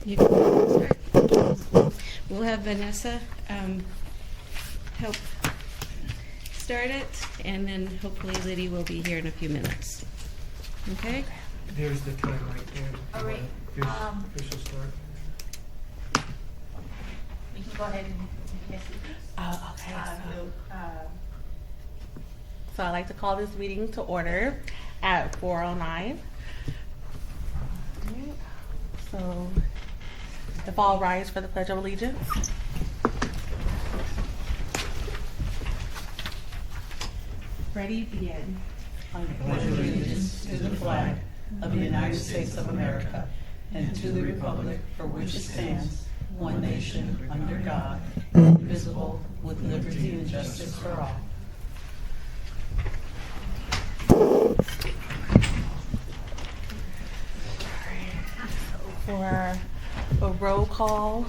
You can start. We'll have Vanessa help start it, and then hopefully Liddy will be here in a few minutes. Okay? There's the time right there. All right. Official start. We can go ahead and yes, Okay. So I'd like to call this meeting to order at 4:09. So if all rise for the Pledge of Allegiance. Ready, begin. I pledge allegiance to the flag of the United States of America and to the republic for which it stands, one nation, under God, indivisible, with liberty and justice for all. For a roll call,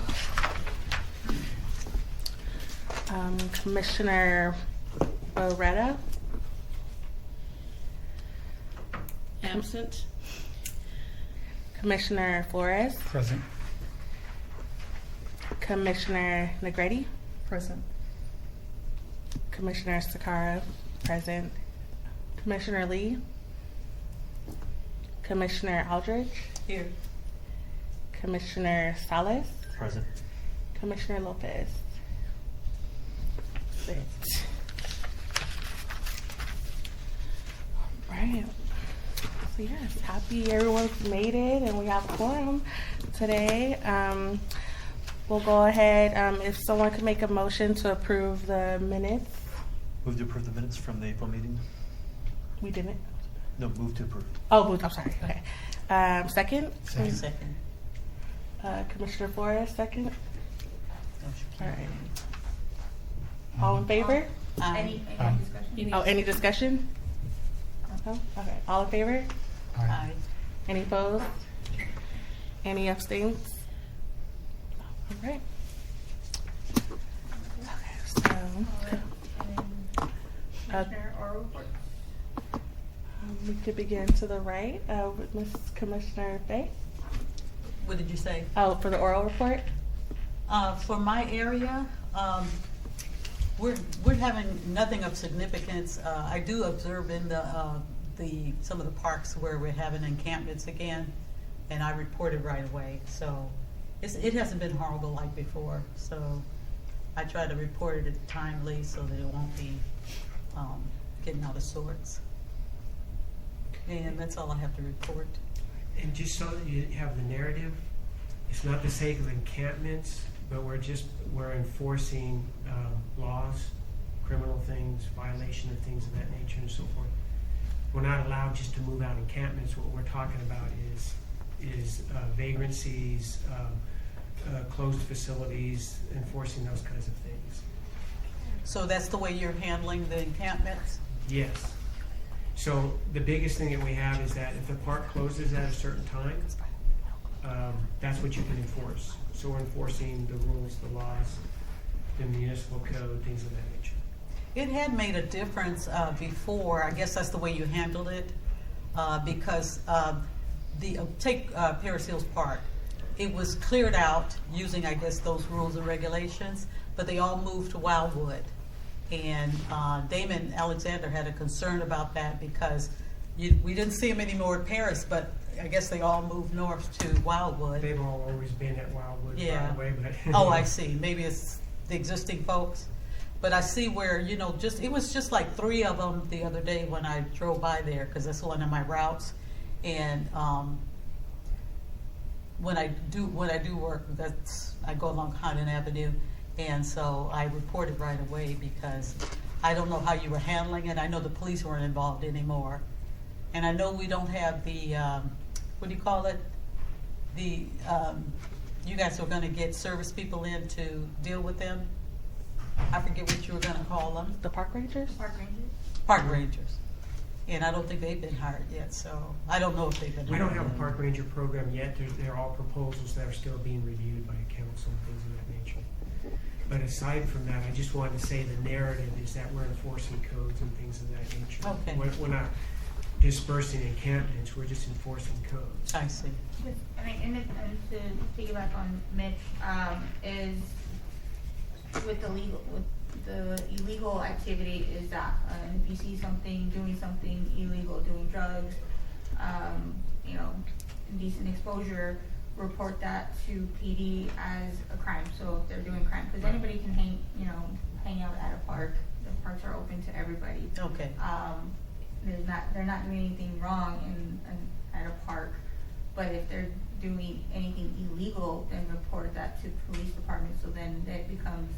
Commissioner Beretta, Absent. Commissioner Flores, Present. Commissioner Negretti, Present. Commissioner Sakara, present, Commissioner Lee, Commissioner Aldridge, Here. Commissioner Salas, Present. Commissioner Lopez. Sit. All right. So yes, happy everyone's made it, and we have a quorum today. We'll go ahead. If someone could make a motion to approve the minutes. Move to approve the minutes from the April meeting? We didn't. No, move to approve. Oh, moved. I'm sorry. Okay. Second. Second. Commissioner Flores, second. All right. All in favor? Any discussion? Any discussion? No? Okay. All in favor? Aye. Any opposed? Any abstains? All right. Okay, so Commissioner oral report? we could begin to the right with Ms. Commissioner Fay. What did you say? Oh, for the oral report? For my area, we're having nothing of significance. I do observe in some of the parks where we're having encampments again, and I reported right away. So it hasn't been horrible like before. So I try to report it timely so that it won't be getting out of sorts. And that's all I have to report. And just so that you have the narrative, it's not the sake of encampments, but we're enforcing laws, criminal things, violation of things of that nature and so forth. We're not allowed just to move out encampments. What we're talking about is vagrancies, closed facilities, enforcing those kinds of things. So that's the way you're handling the encampments? Yes. So the biggest thing that we have is that if the park closes at a certain time, that's what you can enforce. So we're enforcing the rules, the laws, the municipal code, things of that nature. It had made a difference before. I guess that's the way you handled it, because take PRCS Park. It was cleared out using, I guess, those rules and regulations, but they all moved to Wildwood. And Damon Alexander had a concern about that because we didn't see them anymore at Paris, but I guess they all moved north to Wildwood. They've all always been at Wildwood, Yeah. by the way. But Oh, I see. Maybe it's the existing folks. But I see where, it was just like 3 of them the other day when I drove by there, because that's one of my routes. And when I do work, I go along Condon Avenue, and so I reported right away because I don't know how you were handling it. I know the police weren't involved anymore, and I know we don't have the what do you call it? You guys are going to get service people in to deal with them. I forget what you were going to call them. The park rangers? Park rangers? Park rangers. And I don't think they've been hired yet, so I don't know if they've been we hired. don't have a park ranger program yet. They're all proposals that are still being reviewed by council and things of that nature. But aside from that, I just wanted to say the narrative is that we're enforcing codes and things of that nature. Okay. We're not dispersing encampments, we're just enforcing codes. I see. And so to piggyback on Mitch, is with the illegal activity is that, if you see something, doing something illegal, doing drugs, you know, indecent exposure, report that to PD as a crime, so if they're doing crime, because anybody can hang out at a park, the parks are open to everybody. Okay. They're not doing anything wrong at a park, but if they're doing anything illegal, then report that to police department, so then it becomes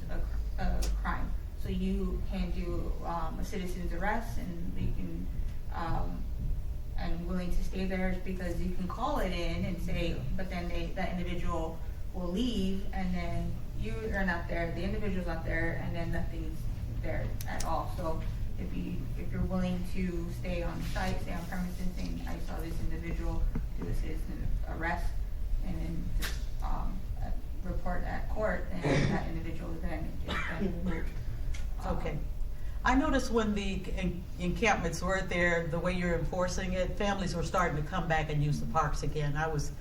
a crime. So you can do a citizen's arrest, and they can, and willing to stay there because you can call it in and say, but then that individual will leave, and then you are not there, the individual's not there, and then nothing's there at all. So if you're willing to stay on site, stay on premises, saying I saw this individual do a citizen arrest, and then just report at court, then that individual then is then moved. Okay. I noticed when the encampments were there, the way you're enforcing it, families were starting to come back and use the parks again. I was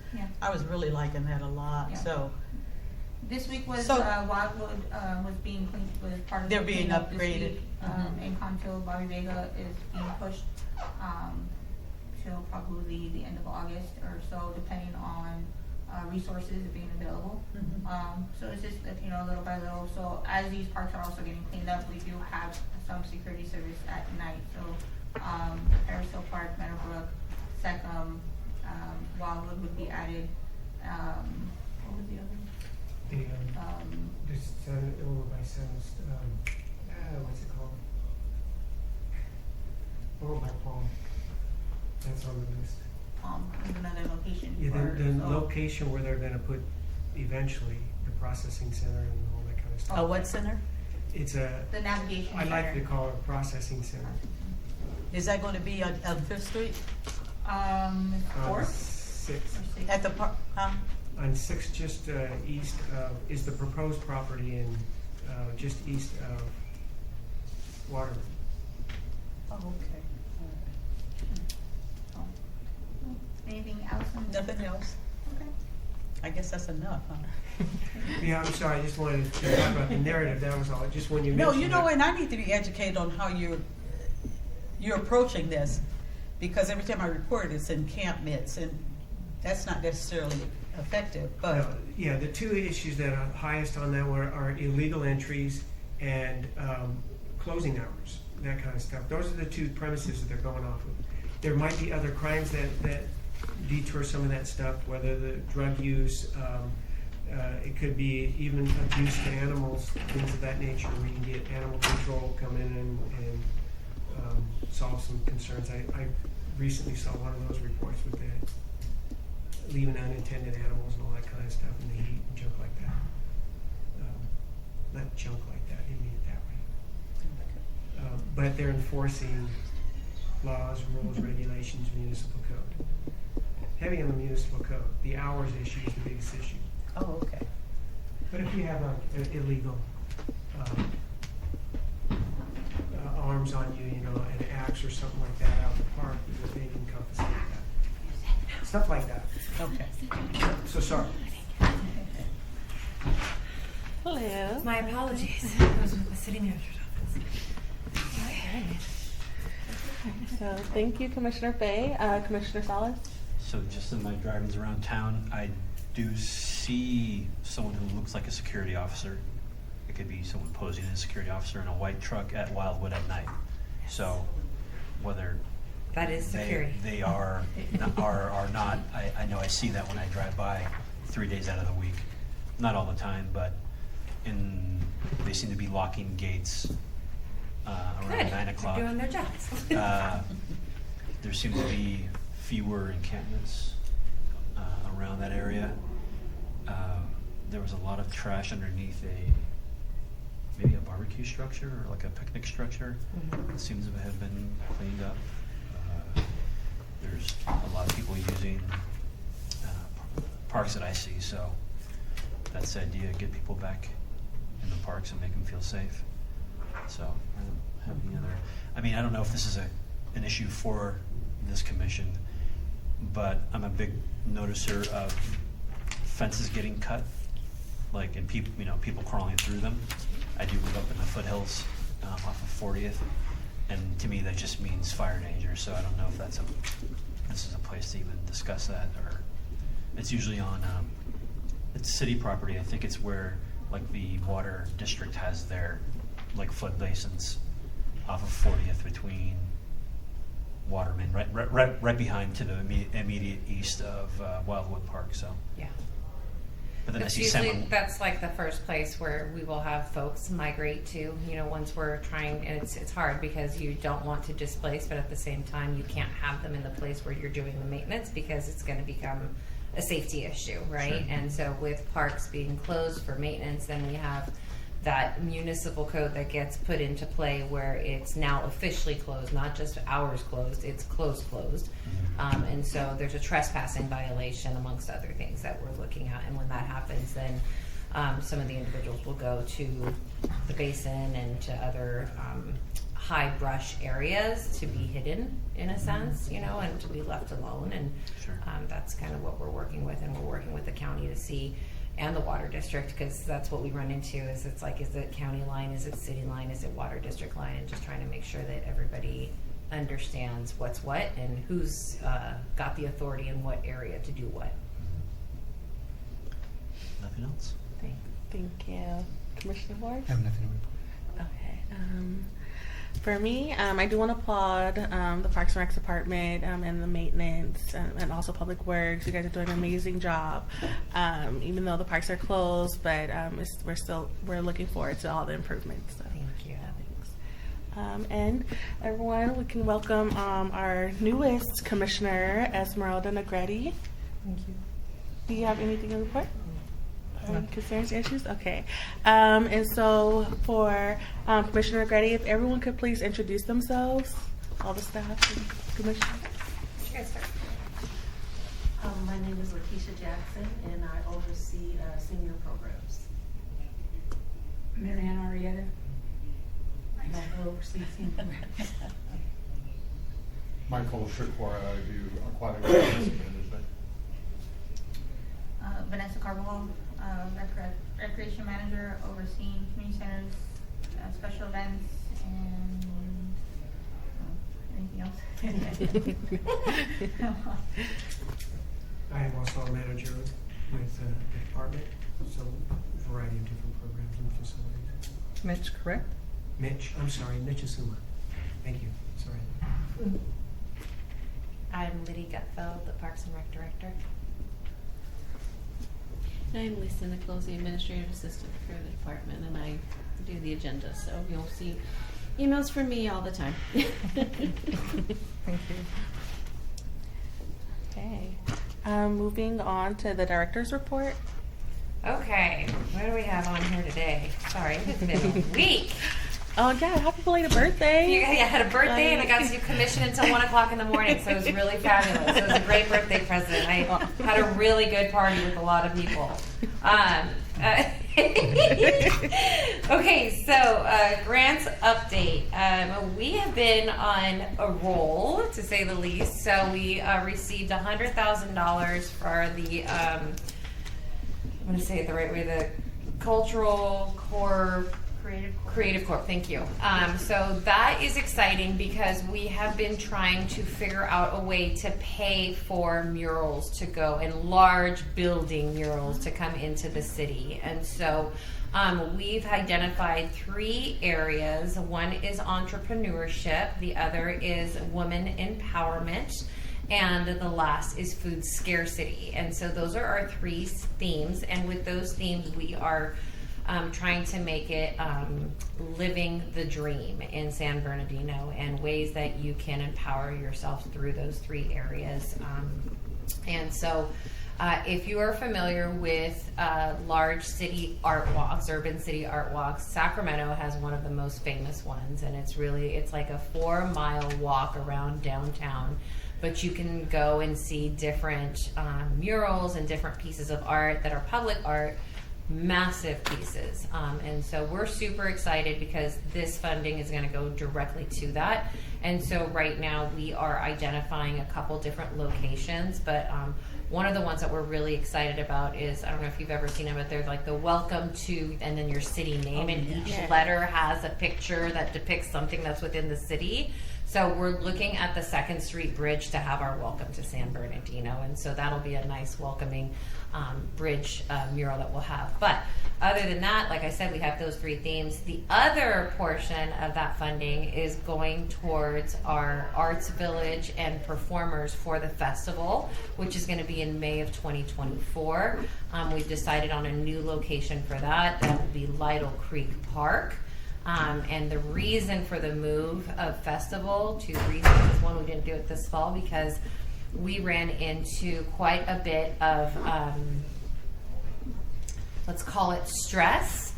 really liking that a lot. Yeah. So This week was, So- Wildwood, was being cleaned, was part of the They're being cleanup this upgraded. week. Mhm. And Concho, Bobby Vega is being pushed, till probably the end of August or so, depending on, resources being available. Mhm. So it's just, little by little. So as these parks are also getting cleaned up, we do have some security service at night. So, Paris Hill Park, Meadowbrook, Secum, Wildwood would be added. What was the other? This over by Santa's, what's it called? Over by Palm. That's on the list. Is another location. Yeah, for- the so- location where they're gonna put eventually the processing center and all that kind of stuff. a what center? It's a, The navigation I like to center. call it a processing center. Is that going to be on Fifth Street? Fourth Sixth. or sixth? At the park? Huh? On Sixth, just east of, is the proposed property in, just east of Waterman. Oh, okay. Oh. Anything else? Nothing else? Okay. I guess that's enough, huh? Yeah, I'm sorry, I just wanted to talk about the narrative, that was all, just when you No, mentioned you know, that- and I need to be educated on how you're approaching this, because every time I report it, it's encampments, and that's not necessarily effective, but, No, yeah, the two issues that are highest on that one are illegal entries and closing hours, that kind of stuff. Those are the two premises that they're going off of. There might be other crimes that detour some of that stuff, whether the drug use, it could be even abuse to animals, things of that nature, where you can get animal control come in and solve some concerns. I recently saw one of those reports with the leaving unintended animals and all that kind of stuff in the heat and junk like that. Not junk like that, I didn't mean it that way. But they're enforcing laws, rules, regulations, municipal code. Heavy on the municipal code. The hours issue is the biggest issue. oh, okay. But if you have an illegal arms on you, an axe or something like that out in the park, they can confiscate that. Stuff like that. Okay. So sorry. Hello. My apologies. I was with the city manager's office. So thank you, Commissioner Fay. Commissioner Salas? So just in my drivings around town, I do see someone who looks like a security officer. It could be someone posing as a security officer in a white truck at Wildwood at night. So whether That is security. they are or not, I know I see that when I drive by 3 days out of the week. Not all the time, but they seem to be locking gates around Good. 9 o'clock. They're doing their jobs. There seems to be fewer encampments around that area. There was a lot of trash underneath maybe a barbecue structure or like a picnic structure. It seems to have been cleaned up. There's a lot of people using parks that I see, so that's the idea, get people back in the parks and make them feel safe. So I don't have any other, I don't know if this is an issue for this commission, but I'm a big noticer of fences getting cut, like, and people, people crawling through them. I do live up in the foothills off of 40th, and to me that just means fire danger. So I don't know if this is a place to even discuss that, or it's usually on it's city property. I think it's where like the water district has their like flood basins off of 40th between Waterman, right behind to the immediate east of Wildwood Park. So Yeah. but then I It's see usually, salmon. that's like the first place where we will have folks migrate to, once we're trying, and it's hard because you don't want to displace, but at the same time, you can't have them in the place where you're doing the maintenance because it's going to become a safety issue, right? Sure. And so with parks being closed for maintenance, then we have that municipal code that gets put into play where it's now officially closed, not just hours closed, it's closed. And so there's a trespassing violation amongst other things that we're looking at. And when that happens, then some of the individuals will go to the basin and to other high brush areas to be hidden in a sense, and to be left alone. And Sure. that's kind of what we're working with, and we're working with the county to see, and the water district, because that's what we run into is it's like, is it county line, is it city line, is it water district line, and just trying to make sure that everybody understands what's what and who's got the authority in what area to do what. Nothing else. Thank you. Commissioner Ward? I have nothing to report. Okay. For me, I do want to applaud the Parks and Recs department and the maintenance and also Public Works. You guys are doing an amazing job, even though the parks are closed. But we're looking forward to all the improvements. So. Thank you. Thanks. And everyone, we can welcome our newest commissioner, Esmeralda Negretti. Thank you. Do you have anything to report? Any concerns, issues? Okay. And so for Commissioner Negretti, if everyone could please introduce themselves, all the staff and commissioners. You guys start. My name is Lakeisha Jackson, and I oversee senior programs. Marianne Arrieta. And I oversee senior programs. Michael Shikora, I do aquatic science management. Vanessa Carbajal, recreation manager, overseeing community centers, special events, and anything else? I am also a manager with the department, so a variety of different programs and facilities. Mitch, correct? Mitch Asuma. Thank you, sorry. I'm Liddy Gutfeld, the Parks and Rec Director. I'm Lisa Nichols, the administrative assistant for the department, and I do the agenda, so you'll see emails from me all the time. Thank you. Okay. Moving on to the director's report. Okay, what do we have on here today? Sorry, it's been a week. Oh yeah, happy belated birthday! I had a birthday and I got to do commission until 1 o'clock in the morning, so it was really fabulous. It was a great birthday present. I had a really good party with a lot of people. Okay, so grants update. We have been on a roll, to say the least. So we received $100,000 for the, I'm going to say it the right way, the Cultural Core Creative Corp, thank you. So that is exciting because we have been trying to figure out a way to pay for murals to go, and large building murals to come into the city. And so we've identified 3 areas. One is entrepreneurship, the other is women empowerment, and the last is food scarcity. And so those are our 3 themes, and with those themes we are trying to make it living the dream in San Bernardino, and ways that you can empower yourself through those 3 areas. And so if you are familiar with large city art walks, urban city art walks, Sacramento has one of the most famous ones, and it's like a 4-mile walk around downtown. But you can go and see different murals and different pieces of art that are public art, massive pieces. And so we're super excited because this funding is going to go directly to that. And so right now we are identifying a couple different locations, but one of the ones that we're really excited about is, I don't know if you've ever seen them, but they're like the welcome to, and then your city name, and each Yeah. letter has a picture that depicts something that's within the city. So we're looking at the 2nd Street Bridge to have our welcome to San Bernardino, and so that'll be a nice welcoming bridge mural that we'll have. But other than that, like I said, we have those 3 themes. The other portion of that funding is going towards our Arts Village and performers for the festival, which is going to be in May of 2024. We've decided on a new location for that. That will be Lytle Creek Park. And the reason for the move of festival, 2 reasons. One, we didn't do it this fall because we ran into quite a bit of, let's call it stress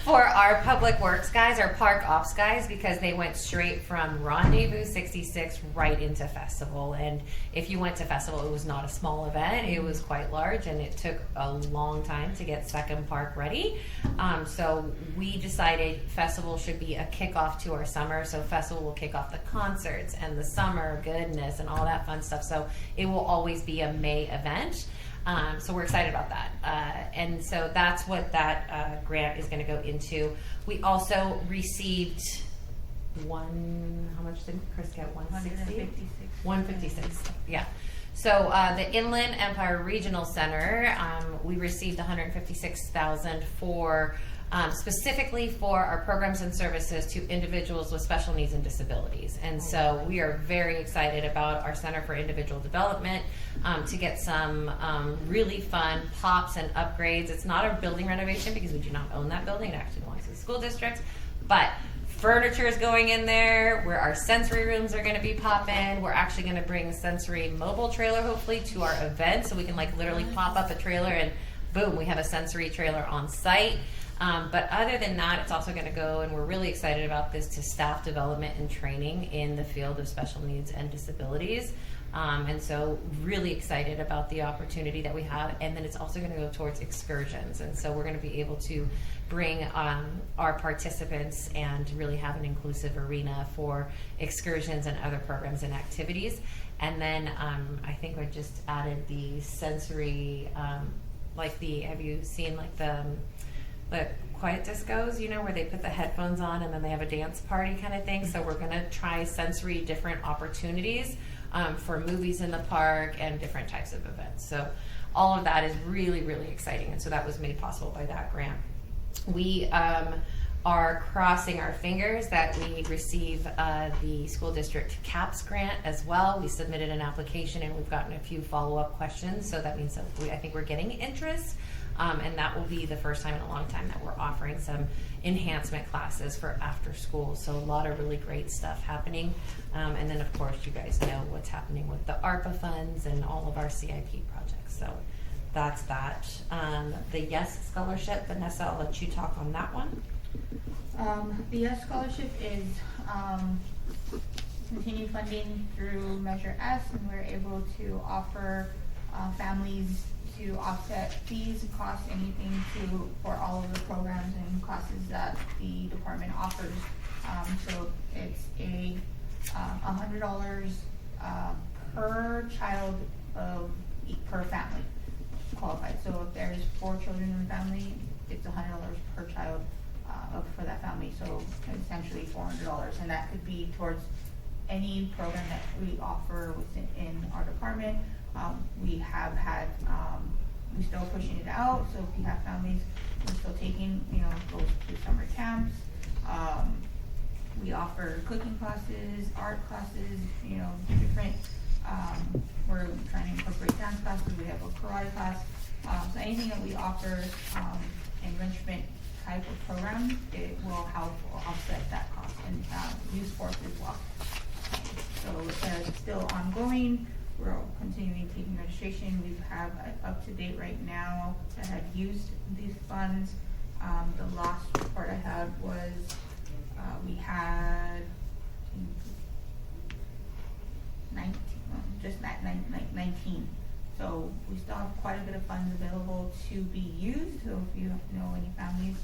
for our public works guys, our park ops guys, because they went straight from Rendezvous 66 right into festival. And if you went to festival, it was not a small event. It was quite large, and it took a long time to get Second Park ready. So we decided festival should be a kickoff to our summer. So festival will kick off the concerts and the summer goodness and all that fun stuff. So it will always be a May event. So we're excited about that. And so that's what that grant is going to go into. We also received how much did Chris get? 160? 156, yeah. So the Inland Empire Regional Center, we received $156,000 for specifically for our programs and services to individuals with special needs and disabilities. And so we are very excited about our Center for Individual Development to get some really fun pops and upgrades. It's not a building renovation because we do not own that building. It actually belongs to the school district. But furniture is going in there, where our sensory rooms are going to be popping. We're actually going to bring a sensory mobile trailer, hopefully, to our event, so we can like literally pop up a trailer and boom, we have a sensory trailer on site. But other than that, it's also going to go, and we're really excited about this, to staff development and training in the field of special needs and disabilities. And so really excited about the opportunity that we have. And then it's also going to go towards excursions. And so we're going to be able to bring our participants and really have an inclusive arena for excursions and other programs and activities. And then I think we just added the sensory, have you seen like the quiet discos, where they put the headphones on and then they have a dance party kind of thing. So we're going to try sensory different opportunities for movies in the park and different types of events. So all of that is really, really exciting. And so that was made possible by that grant. We are crossing our fingers that we receive the school district CAPS grant as well. We submitted an application and we've gotten a few follow-up questions. So that means that I think we're getting interest. And that will be the first time in a long time that we're offering some enhancement classes for after school. So a lot of really great stuff happening. And then, of course, you guys know what's happening with the ARPA funds and all of our CIP projects. So that's that. The YES Scholarship, Vanessa, I'll let you talk on that one. The YES Scholarship is continued funding through Measure S, and we're able to offer families to offset fees and costs, anything for all of the programs and classes that the department offers. So it's a $100 per child per family qualified. So if there's 4 children in the family, it's $100 per child for that family. So essentially $400, and that could be towards any program that we offer within our department. We have had, we're still pushing it out, so if you have families, we're still taking, goes to summer camps. We offer cooking classes, art classes, different, we're trying to incorporate dance classes, we have a karate class. So anything that we offer, enrichment type of program, it will help offset that cost, and youth sports as well. So it's still ongoing. We're continuing taking registration. We have up to date right now that have used these funds. The last report I had was we had 19, just 19 So we still have quite a bit of funds available to be used. So if you know any families,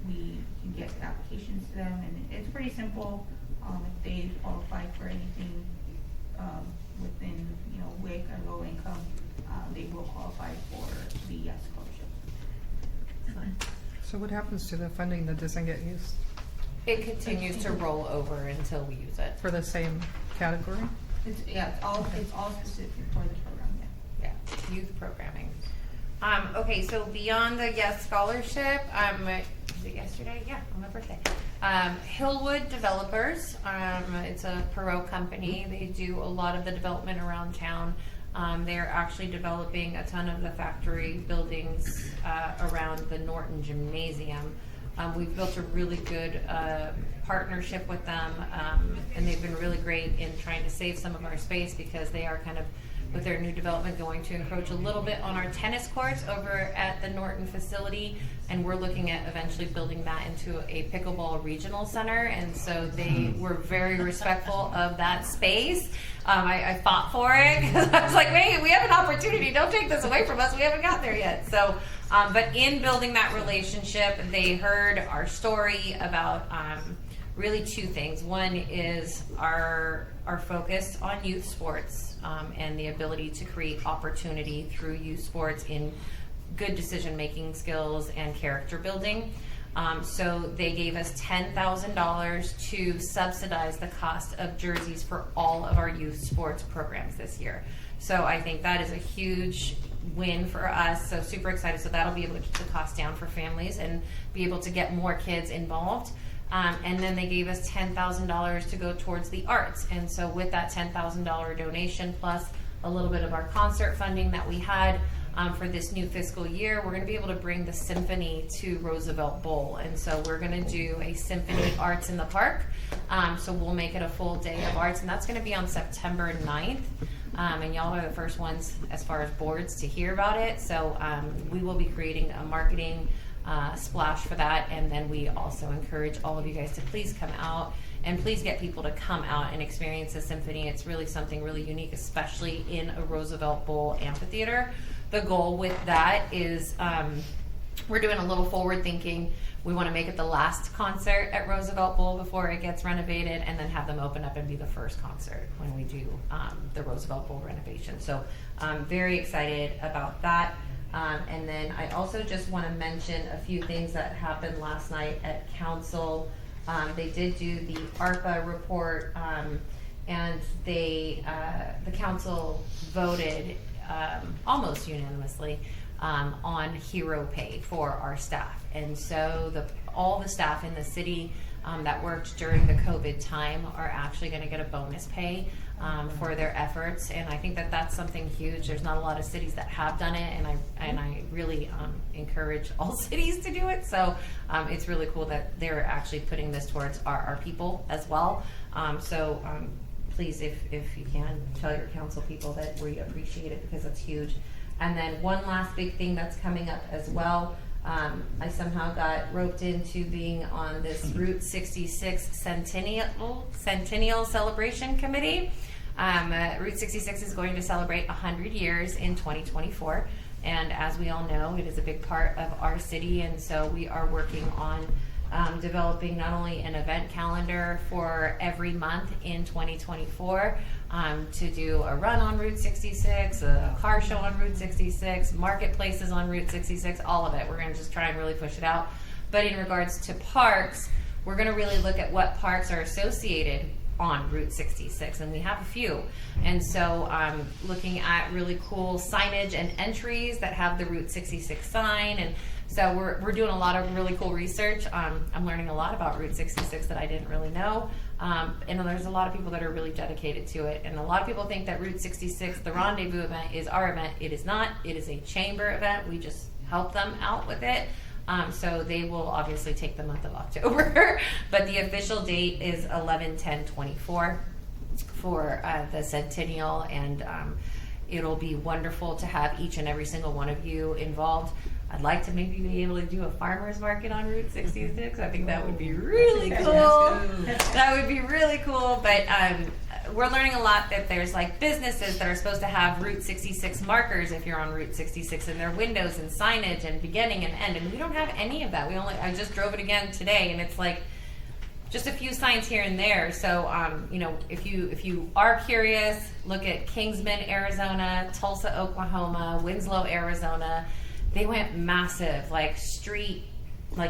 we can get applications to them, and it's pretty simple. If they qualify for anything within, you know, WIC or low income, they will qualify for the YES scholarship. So what happens to the funding that doesn't get used It continues to roll over until we use it. for the same category? It's all specific for the program. Yeah. Yeah, youth programming. Okay, so beyond the YES scholarship, was it yesterday? Yeah, on my birthday. Hillwood Developers, it's a Perot company. They do a lot of the development around town. They're actually developing a ton of the factory buildings around the Norton Gymnasium. We've built a really good partnership with them, and they've been really great in trying to save some of our space because they are kind of, with their new development, going to encroach a little bit on our tennis courts over at the Norton facility, and we're looking at eventually building that into a pickleball regional center, and so they were very respectful of that space. I fought for it because I was like, wait, we have an opportunity, don't take this away from us, we haven't got there yet. So, but in building that relationship, they heard our story about really two things. One is our focus on youth sports and the ability to create opportunity through youth sports in good decision-making skills and character building. So they gave us $10,000 to subsidize the cost of jerseys for all of our youth sports programs this year. So I think that is a huge win for us. So super excited. So that'll be able to keep the cost down for families and be able to get more kids involved. And then they gave us $10,000 to go towards the arts. And so with that $10,000 donation plus a little bit of our concert funding that we had for this new fiscal year, we're going to be able to bring the symphony to Roosevelt Bowl. And so we're going to do a symphony arts in the park. So we'll make it a full day of arts, and that's going to be on September 9th. And y'all are the first ones as far as boards to hear about it. So we will be creating a marketing splash for that, and then we also encourage all of you guys to please come out and please get people to come out and experience the symphony. It's really something really unique, especially in a Roosevelt Bowl amphitheater. The goal with that is we're doing a little forward thinking. We want to make it the last concert at Roosevelt Bowl before it gets renovated, and then have them open up and be the first concert when we do the Roosevelt Bowl renovation. So I'm very excited about that. And then I also just want to mention a few things that happened last night at council. They did do the ARPA report, and the council voted almost unanimously on hero pay for our staff. And so all the staff in the city that worked during the COVID time are actually going to get a bonus pay for their efforts, and I think that that's something huge. There's not a lot of cities that have done it, and I really encourage all cities to do it. So it's really cool that they're actually putting this towards our people as well. So please, if you can, tell your council people that we appreciate it, because it's huge. And then one last big thing that's coming up as well. I somehow got roped into being on this Route 66 Centennial Celebration Committee. Route 66 is going to celebrate 100 years in 2024. And as we all know, it is a big part of our city. And so we are working on developing not only an event calendar for every month in 2024, to do a run on Route 66, a car show on Route 66, marketplaces on Route 66, all of it. We're going to just try and really push it out. But in regards to parks, we're going to really look at what parks are associated on Route 66, and we have a few. And so looking at really cool signage and entries that have the Route 66 sign, and so we're doing a lot of really cool research. I'm learning a lot about Route 66 that I didn't really know. And there's a lot of people that are really dedicated to it. And a lot of people think that Route 66, the rendezvous event, is our event. It is not. It is a chamber event. We just help them out with it. So they will obviously take the month of October. But the official date is 11/10/24 for the centennial. And It'll be wonderful to have each and every single one of you involved. I'd like to maybe be able to do a farmer's market on Route 66. I think that would be really cool. That would be really cool. But we're learning a lot that there's like businesses that are supposed to have Route 66 markers if you're on Route 66 in their windows and signage and beginning and end. And we don't have any of that. I just drove it again today, and it's like just a few signs here and there. So, if you are curious, look at Kingsman, Arizona, Tulsa, Oklahoma, Winslow, Arizona. They went massive, like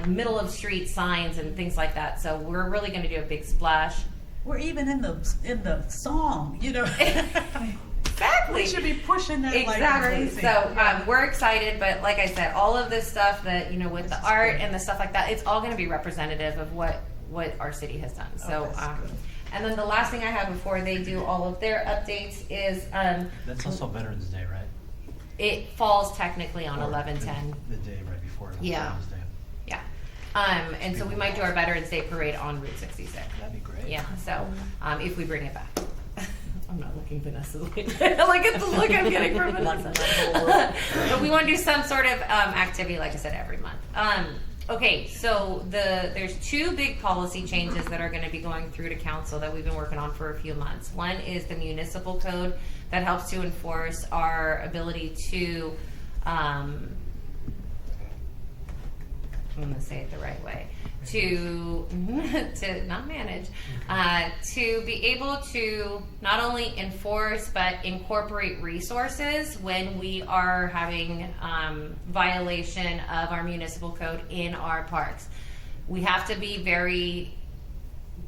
middle of street signs and things like that. So we're really going to do a big splash. We're even in the song, Exactly. We should be pushing that exactly. like crazy. So we're excited, but like I said, all of this stuff that with the art and the stuff like that, it's all going to be representative of what our city has done. So, and then the last thing I have before they do all of their updates is That's also Veterans Day, right? it falls technically on Or 11/10. The day right before Yeah. Veterans Day. Yeah. And so we might do our Veterans Day parade on Route 66. That'd be great. Yeah. So if we bring it back. I'm not looking Vanessa's way. Look at the look I'm getting from Vanessa. But we want to do some sort of activity, like I said, every month. Okay, so there's two big policy changes that are going to be going through to council that we've been working on for a few months. One is the municipal code that helps to enforce our ability to, I'm going to say it the right way, to not manage, to be able to not only enforce but incorporate resources when we are having violation of our municipal code in our parks. We have to be very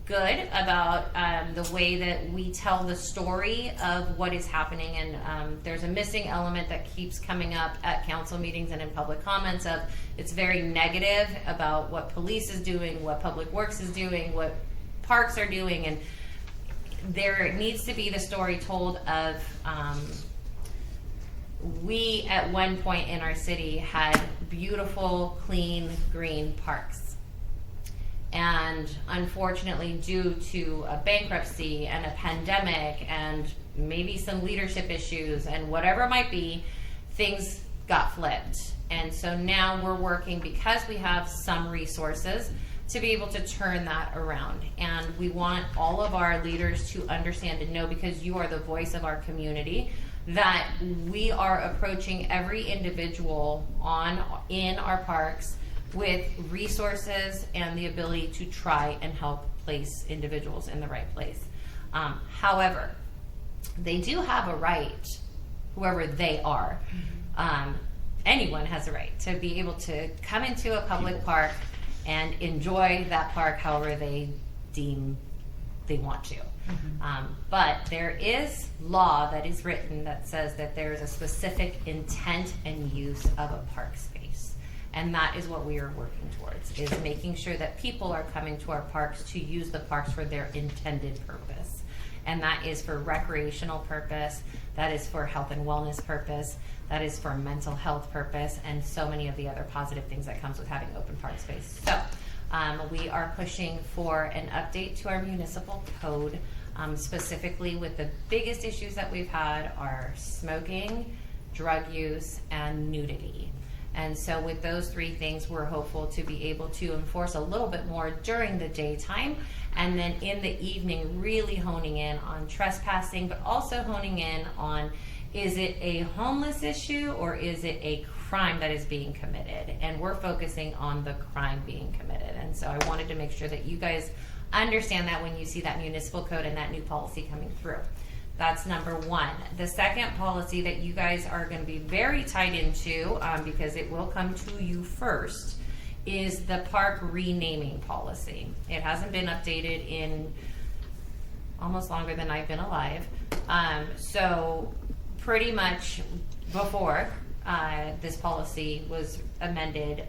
good about the way that we tell the story of what is happening, and there's a missing element that keeps coming up at council meetings and in public comments of it's very negative about what police is doing, what public works is doing, what parks are doing, and there needs to be the story told of we at one point in our city had beautiful, clean, green parks. And unfortunately, due to a bankruptcy and a pandemic and maybe some leadership issues and whatever it might be, things got flipped. And so now we're working, because we have some resources, to be able to turn that around. And we want all of our leaders to understand and know, because you are the voice of our community, that we are approaching every individual in our parks with resources and the ability to try and help place individuals in the right place. However, they do have a right, whoever they are, anyone has a right to be able to come into a public park and enjoy that park however they deem they want to. But there is law that is written that says that there is a specific intent and use of a park space. And that is what we are working towards, is making sure that people are coming to our parks to use the parks for their intended purpose. And that is for recreational purpose, that is for health and wellness purpose, that is for mental health purpose, and so many of the other positive things that comes with having open park space. So we are pushing for an update to our municipal code, specifically with the biggest issues that we've had are smoking, drug use, and nudity. And so with those three things, we're hopeful to be able to enforce a little bit more during the daytime, and then in the evening really honing in on trespassing, but also honing in on, is it a homeless issue or is it a crime that is being committed? And we're focusing on the crime being committed. And so I wanted to make sure that you guys understand that when you see that municipal code and that new policy coming through. That's number one. The second policy that you guys are going to be very tied into, because it will come to you first, is the park renaming policy. It hasn't been updated in almost longer than I've been alive. So pretty much before this policy was amended,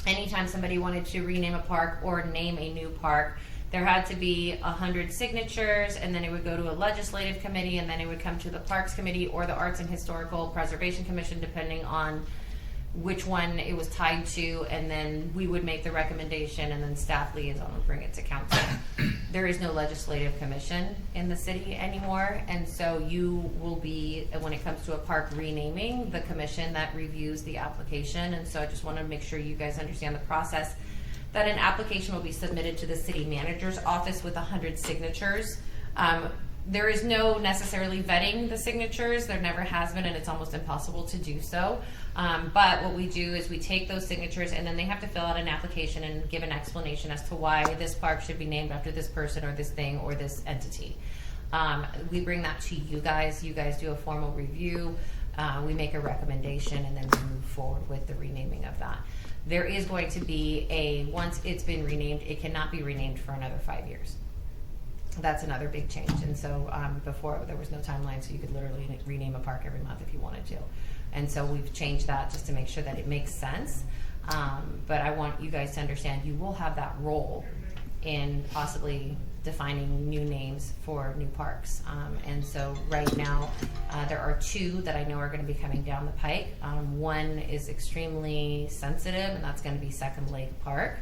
anytime somebody wanted to rename a park or name a new park, there had to be 100 signatures, and then it would go to a legislative committee, and then it would come to the Parks Committee or the Arts and Historical Preservation Commission, depending on which one it was tied to, and then we would make the recommendation, and then staff liaison would bring it to council. There is no legislative commission in the city anymore, and so you will be, when it comes to a park renaming, the commission that reviews the application. And so I just want to make sure you guys understand the process, that an application will be submitted to the city manager's office with 100 signatures. There is no necessarily vetting the signatures. There never has been, and it's almost impossible to do so. But what we do is we take those signatures, and then they have to fill out an application and give an explanation as to why this park should be named after this person or this thing or this entity. We bring that to you guys. You guys do a formal review. We make a recommendation, and then we move forward with the renaming of that. There is going to be once it's been renamed, it cannot be renamed for another 5 years. That's another big change. And so before, there was no timeline, so you could literally rename a park every month if you wanted to. And so we've changed that just to make sure that it makes sense. But I want you guys to understand you will have that role in possibly defining new names for new parks. And so right now, there are 2 that I know are going to be coming down the pike. One is extremely sensitive, and that's going to be Second Lake Park.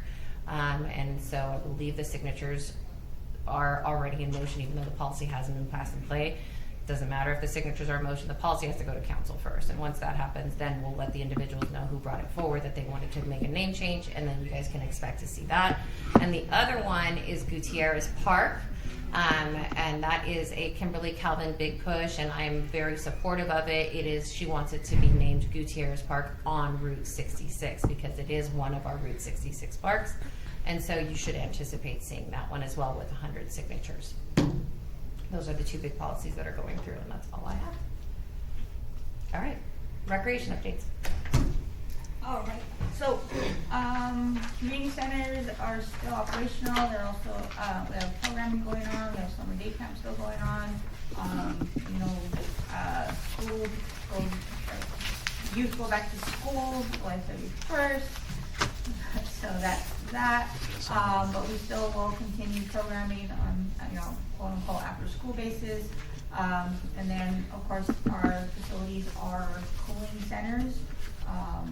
And so I believe the signatures are already in motion, even though the policy hasn't been passed and play. It doesn't matter if the signatures are in motion, the policy has to go to council first. And once that happens, then we'll let the individuals know who brought it forward that they wanted to make a name change, and then you guys can expect to see that. And the other one is Gutierrez Park. And that is a Kimberly Calvin big push, and I am very supportive of it. She wants it to be named Gutierrez Park on Route 66 because it is one of our Route 66 parks. And so you should anticipate seeing that one as well with 100 signatures. Those are the 2 big policies that are going through, and that's all I have. All right, recreation updates. All right, so, community centers are still operational. They're also, we have programming going on. We have summer day camp still going on. School, youth go back to school July 31st. So that's that. But we still will continue programming on, quote unquote after school basis. And then of course our facilities are cooling centers. All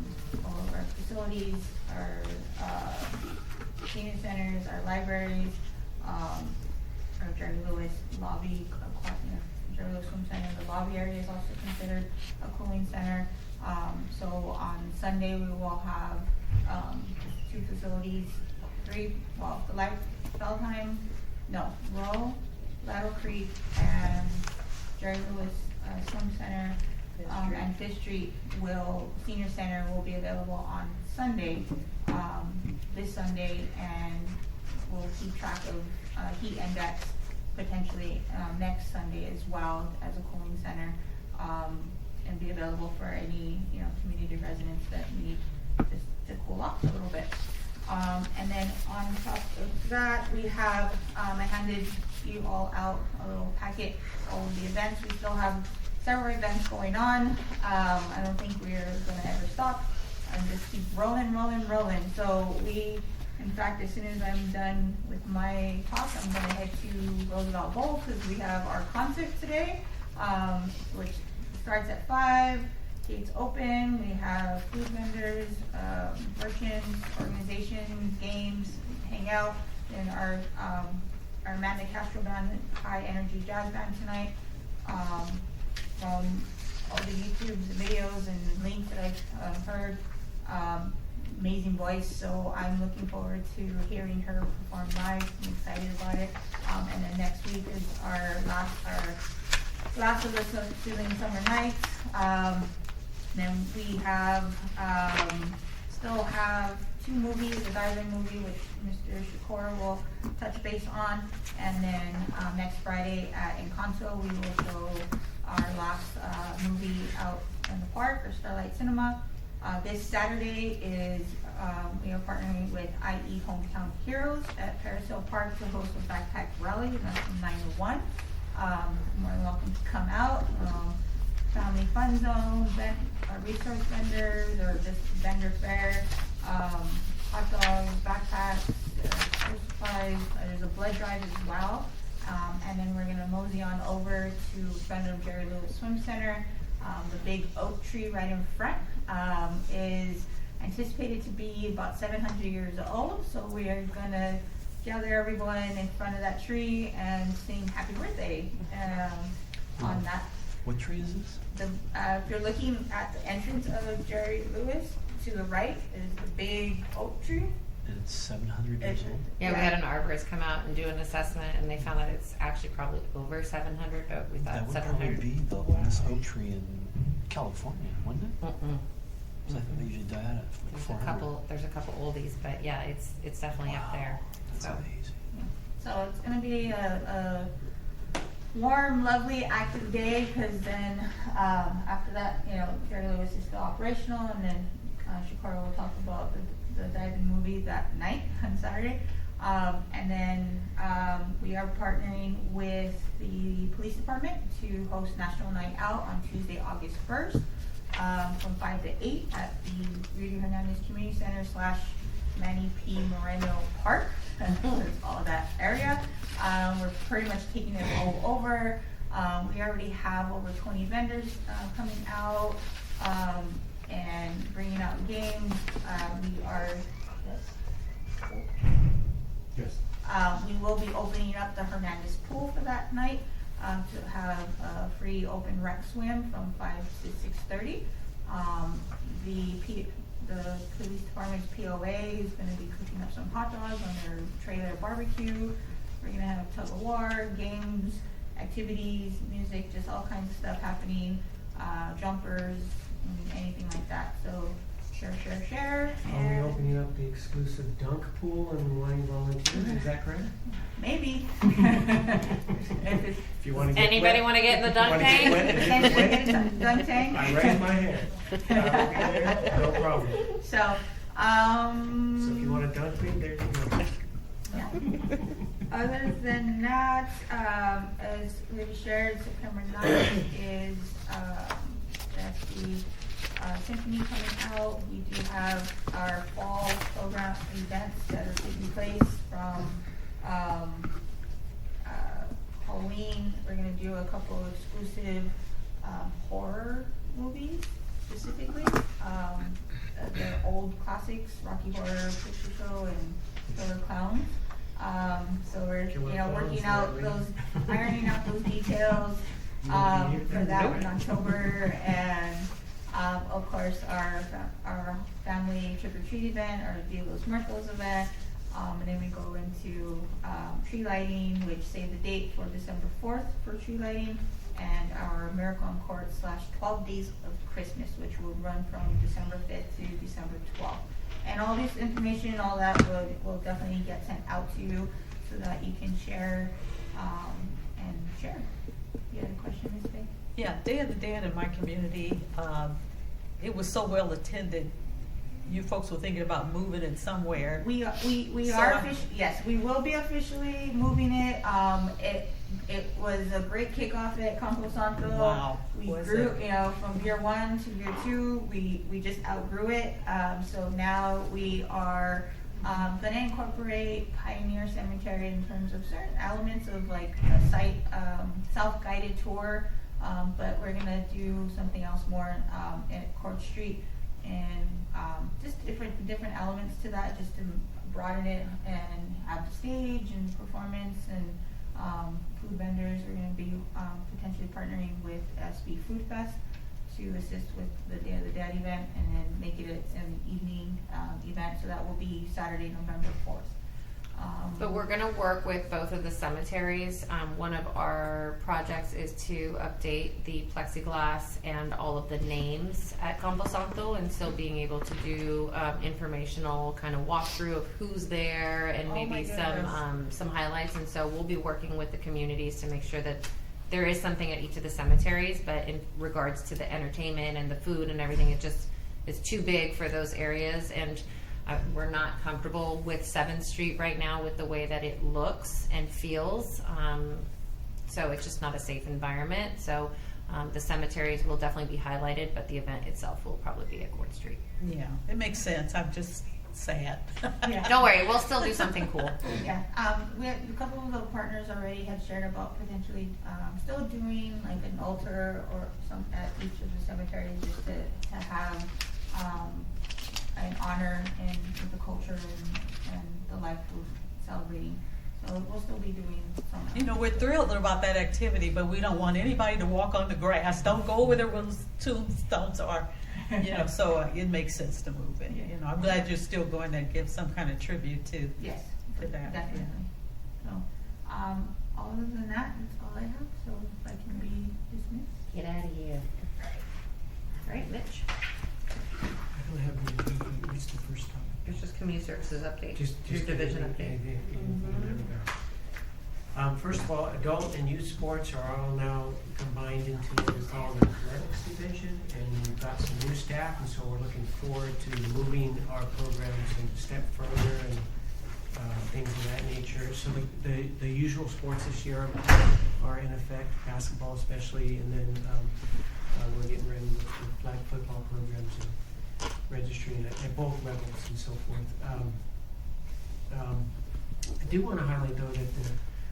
of our facilities, our senior centers, our libraries, our Jerry Lewis lobby, Jerry Lewis Swim Center, the lobby area is also considered a cooling center. So on Sunday we will have 2 facilities, 3, the Row, Lattle Creek, and Jerry Lewis Swim Center, and Fifth Street Senior Center will be available on Sunday, this Sunday, and we'll keep track of heat index potentially next Sunday as well as a cooling center, and be available for any community residents that need just to cool off a little bit. And then on top of that, we have, I handed you all out a little packet, all of the events. We still have several events going on. I don't think we're gonna ever stop and just keep rolling. So in fact, as soon as I'm done with my talk, I'm gonna head to Roosevelt Bowl because we have our concert today, which starts at 5. Gates open. We have food vendors, merchants, organizations, games, hang out. And our Amanda Castro band, high energy jazz band tonight. From all the YouTubes, the videos, and links that I've heard, amazing voice. So I'm looking forward to hearing her perform live. I'm excited about it. And then next week is our last of the Soothing Summer Nights. Then we have still have 2 movies, the diving movie, which Mr. Shakora will touch base on, and then next Friday at Encanto we will show our last movie out in the park, or Starlight Cinema. This Saturday is we are partnering with IE Hometown Heroes at PRCS Park to host a backpack rally. That's from 9 to 1. More than welcome to come out. Family fun zone, resource vendors, or just vendor fair, hot dogs, backpacks, school supplies. There's a blood drive as well. And then we're gonna mosey on over to Friend of Jerry Lewis Swim Center The big oak tree right in front is anticipated to be about 700 years old, so we are gonna gather everyone in front of that tree and sing happy birthday on that. What tree is this? If you're looking at the entrance of Jerry Lewis, to the right is the big oak tree. And it's 700 years old? Yeah, we had an arborist come out and do an assessment, and they found that it's actually probably over 700, but we That thought would 700. probably be the oldest oak tree in California, wouldn't it? Mm-mm. 'Cause I think they usually die at like There's 400. there's a couple oldies, but yeah, it's definitely up there. That's So amazing. So it's gonna be a warm, lovely, active day, because then, after that, Jerry Lewis is still operational, and then, Shakara will talk about the dive-in movie that night on Saturday. And then, we are partnering with the police department to host National Night Out on Tuesday, August 1st, from 5 to 8 at the Rudy Hernandez Community Center / Manny P. Moreno Park. It's all that area. We're pretty much taking it all over. We already have over 20 vendors coming out and bringing out games. We are, Yes. we will be opening up the Hernandez pool for that night to have a free open rec swim from 5 to 6:30. The police department's POA is gonna be cooking up some hot dogs on their trailer barbecue. We're gonna have tug of war, games, activities, music, just all kinds of stuff happening, jumpers, and anything like that. So share. Are we and opening up the exclusive dunk pool and wanting volunteers? Is that correct? Maybe. If it's, If you want to get Anybody wet- want to get in the if you dunk wanna get tank? wet, if Anybody you're get a wet, dunk tank? I raise my hand. I will be there, no problem. So, So if you want to dunk me, there you go. yeah. Other than that, as we shared, September 9th is, that's the symphony coming out. We do have our fall program events that are taking place from, Halloween. We're gonna do a couple of exclusive, horror movies specifically. The old classics, Rocky Horror Picture Show and Killer Clowns. So we're, Killer Clowns, working out really? those, ironing out those details, You won't be here for then? that Nope. in October. And, of course, our family trick-or-treat event, our Dia de los Muertos event. And then we go into, tree lighting, which save the date for December 4th for tree lighting. And our Miracle on Court / 12 Days of Christmas, which will run from December 5th to December 12th. And all this information, all that will definitely get sent out to you so that you can share, and share. You had a question, Ms. Faye? Yeah, Day of the Dead in my community, it was so well attended. You folks were thinking about moving it somewhere. We So are I- yes, we will be officially moving it. It was a great kickoff at Campo Santo. Wow, We was grew, it? from year 1 to year 2, we just outgrew it. So now we are, gonna incorporate Pioneer Cemetery in terms of certain elements of like a site, self-guided tour. But we're gonna do something else more, at Court Street. And just different elements to that, just to broaden it and have the stage and performance and food vendors. We're going to be potentially partnering with SB Food Fest to assist with the Day of the Dead event, and then make it an evening event. So that will be Saturday, November 4th. But we're gonna work with both of the cemeteries. One of our projects is to update the plexiglass and all of the names at Camposanto, and so being able to do informational kind of walkthrough of who's there and Oh my maybe goodness. some highlights. And so we'll be working with the communities to make sure that there is something at each of the cemeteries, but in regards to the entertainment and the food and everything, it just is too big for those areas. And we're not comfortable with 7th Street right now with the way that it looks and feels. So it's just not a safe environment. So the cemeteries will definitely be highlighted, but the event itself will probably be at Court Street. Yeah, it makes sense. I'm just sad. Yeah. Don't worry, we'll still do something cool. Yeah, we have, a couple of the partners already have shared about potentially, still doing like an altar or some at each of the cemeteries just to have, an honor in with the culture and the life of celebrating. So we'll still be doing some. You know, we're thrilled about that activity, but we don't want anybody to walk on the grass. Don't go where there was tombstones are, you know, so it makes sense to move it. You know, I'm glad you're still going to give some kind of tribute to. Yes, to that. definitely. So, other than that, that's all I have, so if I can be dismissed. Get out of here. All right, Mitch. I don't have any, what's the first topic? It's just community services update, Just your division update. There we go. First of all, adult and youth sports are all now combined into what is called an athletics division, and we've got some new staff, and so we're looking forward to moving our programs a step further and things of that nature. So the usual sports this year are in effect, basketball especially, and then we're getting ready with the flag football programs and registering at both levels and so forth. I do want to highlight though that the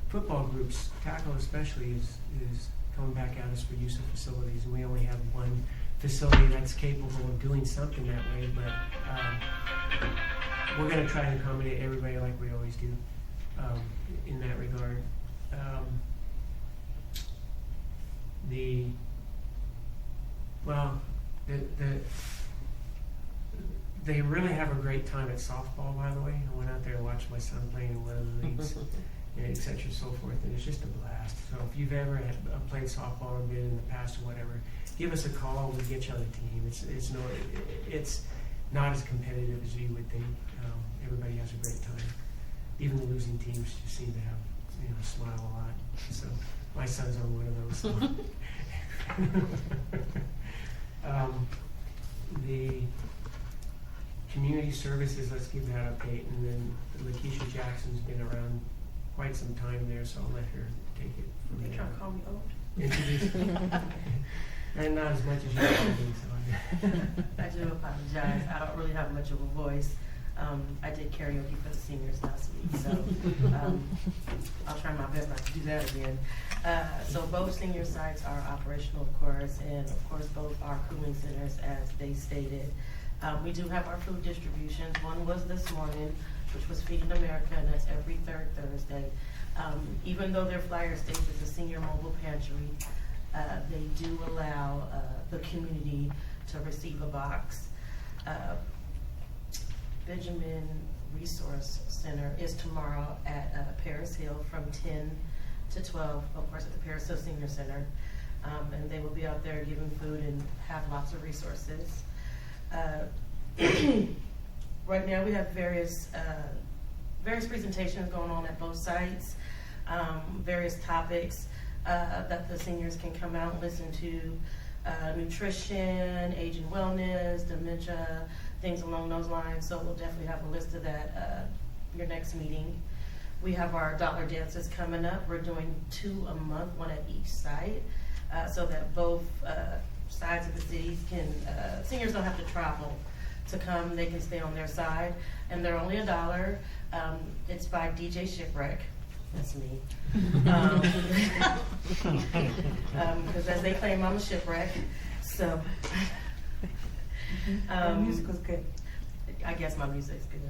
football groups, tackle especially, is coming back at us for use of facilities, and we only have one facility that's capable of doing something that way, but we're going to try and accommodate everybody like we always do in that regard. They really have a great time at softball, by the way. I went out there and watched my son play in one of the leagues, and et cetera, so forth, and it's just a blast. So if you've ever played softball or been in the past or whatever, give us a call. We'll get you on the team. It's not as competitive as you would think. Everybody has a great time. Even the losing teams just seem to have, smile a lot. So my son's on one of those. So. The community services, let's give that update, and then Lakeisha Jackson's been around quite some time there, so I'll let her take it from They Mm-hmm. try there. to call me old. Introduce and not as much as you want to be, so. I do apologize. I don't really have much of a voice. I did karaoke for the seniors last week, so I'll try my best not to do that again. So both senior sites are operational, of course, and of course both are cooling centers, as they stated. We do have our food distributions. One was this morning, which was Feeding America, and that's every third Thursday. Even though their flyer states it's a senior mobile pantry, they do allow the community to receive a box. Benjamin Resource Center is tomorrow at Paris Hill from 10 to 12, of course, at the Paris Hill Senior Center. And they will be out there giving food and have lots of resources. Right now we have various presentations going on at both sites, various topics that the seniors can come out and listen to, nutrition, age and wellness, dementia, things along those lines. So we'll definitely have a list of that your next meeting. We have our dollar dances coming up. We're doing 2 a month, one at each site, so that both sides of the cities can, seniors don't have to travel to come. They can stay on their side, and they're only $1. It's by DJ Shipwreck. That's me. Because as they claim, I'm a shipwreck. So music was good. I guess my music's good.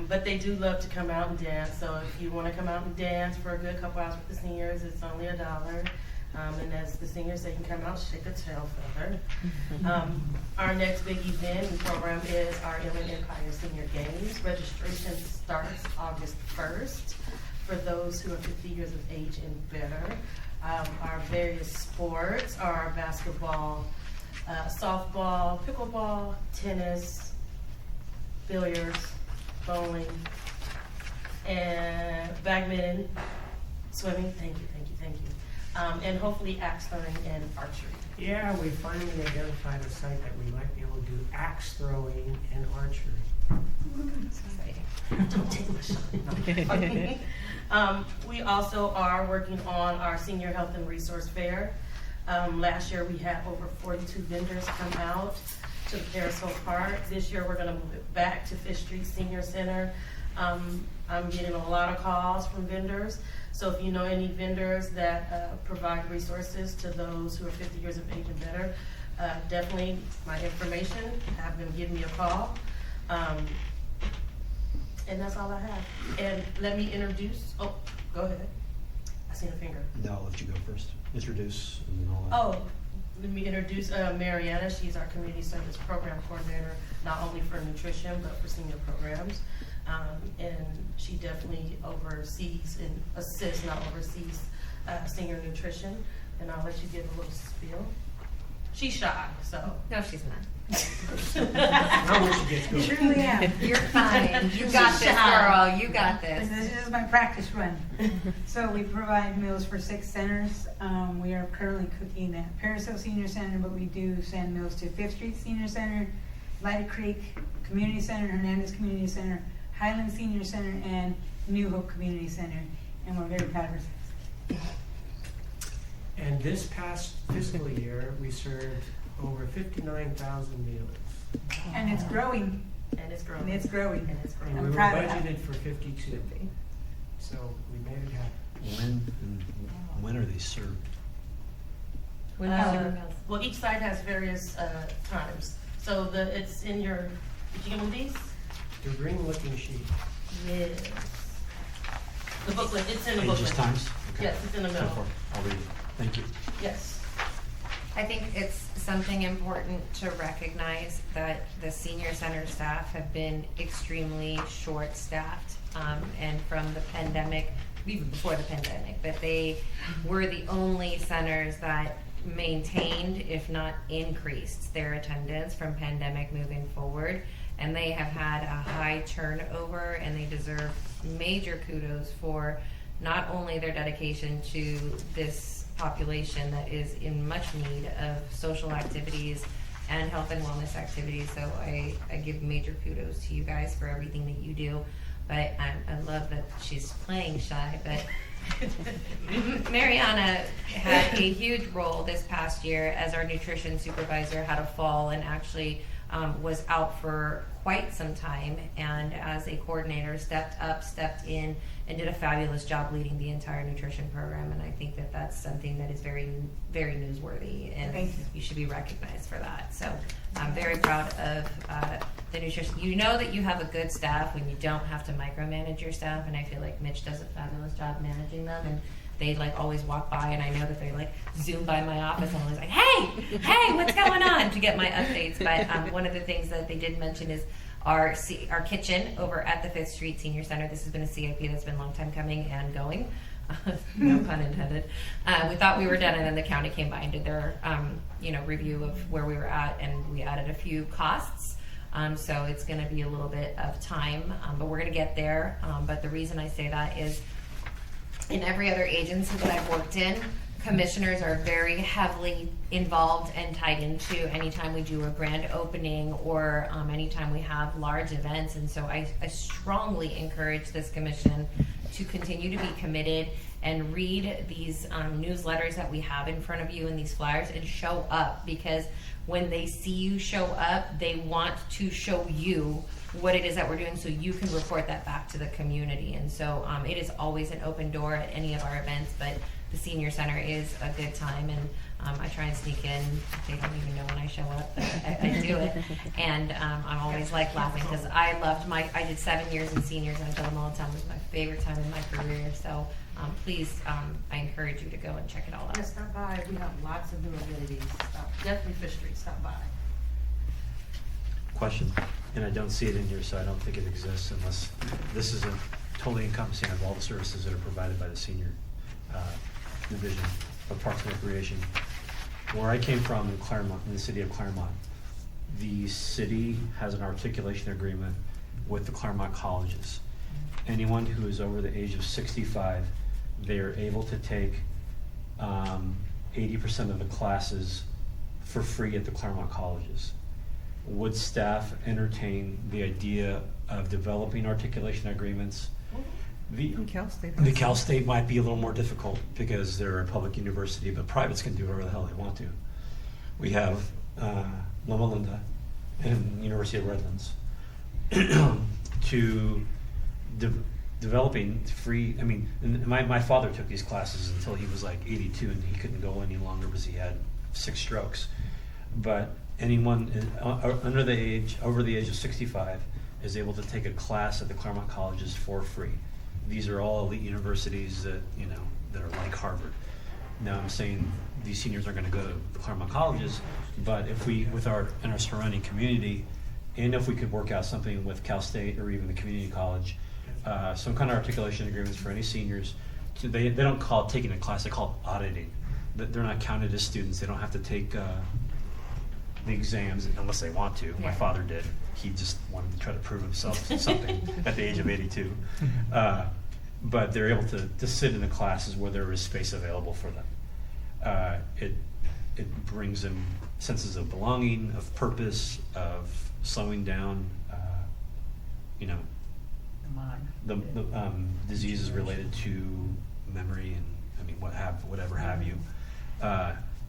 But they do love to come out and dance. So if you want to come out and dance for a good couple hours with the seniors, it's only $1. And as the seniors, they can come out, shake a tail feather. Our next big event and program is our Inland Empire Senior Games. Registration starts August 1st for those who are 50 years of age and better. Our various sports are basketball, softball, pickleball, tennis, billiards, bowling, and badminton, swimming. Thank you. And hopefully axe throwing and archery. Yeah, we finally identified a site that we might be able to do axe throwing and archery. Don't take my shot. We also are working on our Senior Health and Resource Fair. Last year we had over 42 vendors come out. to the Paris Hill Park. This year, we're gonna move it back to Fifth Street Senior Center. I'm getting a lot of calls from vendors. So if you know any vendors that provide resources to those who are 50 years of age and better, definitely my information, have them give me a call. And that's all I have. And let me introduce, oh, go ahead. I seen a finger. No, I'll let you go first. Introduce and then all that. Oh, let me introduce Marietta. She's our community service program coordinator, not only for nutrition, but for senior programs. And she definitely oversees and assists, not oversees, senior nutrition. And I'll let you give a little spiel. She's shy, so. No, she's not. Not when she gets going. Truly am. You're fine. You got this, girl. You got this. This is my practice run. So we provide meals for 6 centers. We are currently cooking at Paris Hill Senior Center, but we do send meals to Fifth Street Senior Center, Light Creek Community Center, Hernandez Community Center, Highland Senior Center, and New Hope Community Center. And we're very proud of ourselves. And this past fiscal year, we served over 59,000 meals. And it's growing. And it's growing. And it's growing. And it's growing. And I'm we were proud of that. budgeted for 52. So we made it happen. When are they served? Well, each site has various times. So it's in your, did you give them these? The green looking sheet. Yes. The booklet, it's in the Pages, booklet. times? Okay. Yes, it's in the So middle. far. I'll read it. Thank you. Yes. I think it's something important to recognize that the senior center staff have been extremely short-staffed, and from the pandemic, even before the pandemic, but they were the only centers that maintained, if not increased, their attendance from pandemic moving forward. And they have had a high turnover, and they deserve major kudos for not only their dedication to this population that is in much need of social activities and health and wellness activities. So I give major kudos to you guys for everything that you do. But I love that she's playing shy, but Mariana had a huge role this past year as our nutrition supervisor, had a fall and actually was out for quite some time, and as a coordinator stepped up, stepped in, and did a fabulous job leading the entire nutrition program. And I think that that's something that is very, very newsworthy, and Thank you. you should be recognized for that. So I'm very proud of the nutrition. You know that you have a good staff when you don't have to micromanage your staff, and I feel like Mitch does a fabulous job managing them. And they like always walk by, and I know that they like zoom by my office and I'm always like, hey, what's going on, to get my updates. But one of the things that they did mention is our kitchen over at the Fifth Street Senior Center. This has been a CIP that's been a long time coming and going. No pun intended. We thought we were done, and then the county came by and did their review of where we were at, and we added a few costs. So it's going to be a little bit of time, but we're going to get there. But the reason I say that is, in every other agency that I've worked in, commissioners are very heavily involved and tied into anytime we do a grand opening or anytime we have large events. And so I strongly encourage this commission to continue to be committed and read these newsletters that we have in front of you and these flyers, and show up, because when they see you show up, they want to show you what it is that we're doing, so you can report that back to the community. And so it is always an open door at any of our events, but the senior center is a good time, and I try and sneak in. They don't even know when I show up, but I do it. And I'm always like laughing, because I did 7 years in seniors, and I tell them all the time it was my favorite time in my career. So please, I encourage you to go and check it all out. Yes, stop by. We have lots of new amenities. Definitely Fifth Street, stop by. Question, and I don't see it in here, so I don't think it exists unless this is a totally encompassing of all the services that are provided by the senior division of Parks and Recreation. Where I came from in Claremont, in the city of Claremont, the city has an articulation agreement with the Claremont colleges. Anyone who is over the age of 65, they are able to take 80% of the classes for free at the Claremont colleges. Would staff entertain the idea of developing articulation agreements? Cal State. The Cal State might be a little more difficult because they're a public university, but privates can do whatever the hell they want to. We have Loma Linda, and University of Redlands to developing free. I mean, and my father took these classes until he was like 82, and he couldn't go any longer because he had 6 strokes. But anyone over the age of 65 is able to take a class at the Claremont colleges for free. These are all elite universities that that are like Harvard. Now I'm saying these seniors are going to go to the Claremont colleges, but if we, in our surrounding community, and if we could work out something with Cal State or even the community college, some kind of articulation agreements for any seniors. They don't call it taking a class, they call it auditing. They're not counted as students. They don't have to take the exams unless they want to. My father did. He just wanted to try to prove himself something at the age of 82. But they're able to sit in the classes where there is space available for them. It brings them senses of belonging, of purpose, of slowing down, the diseases related to memory and whatever have you.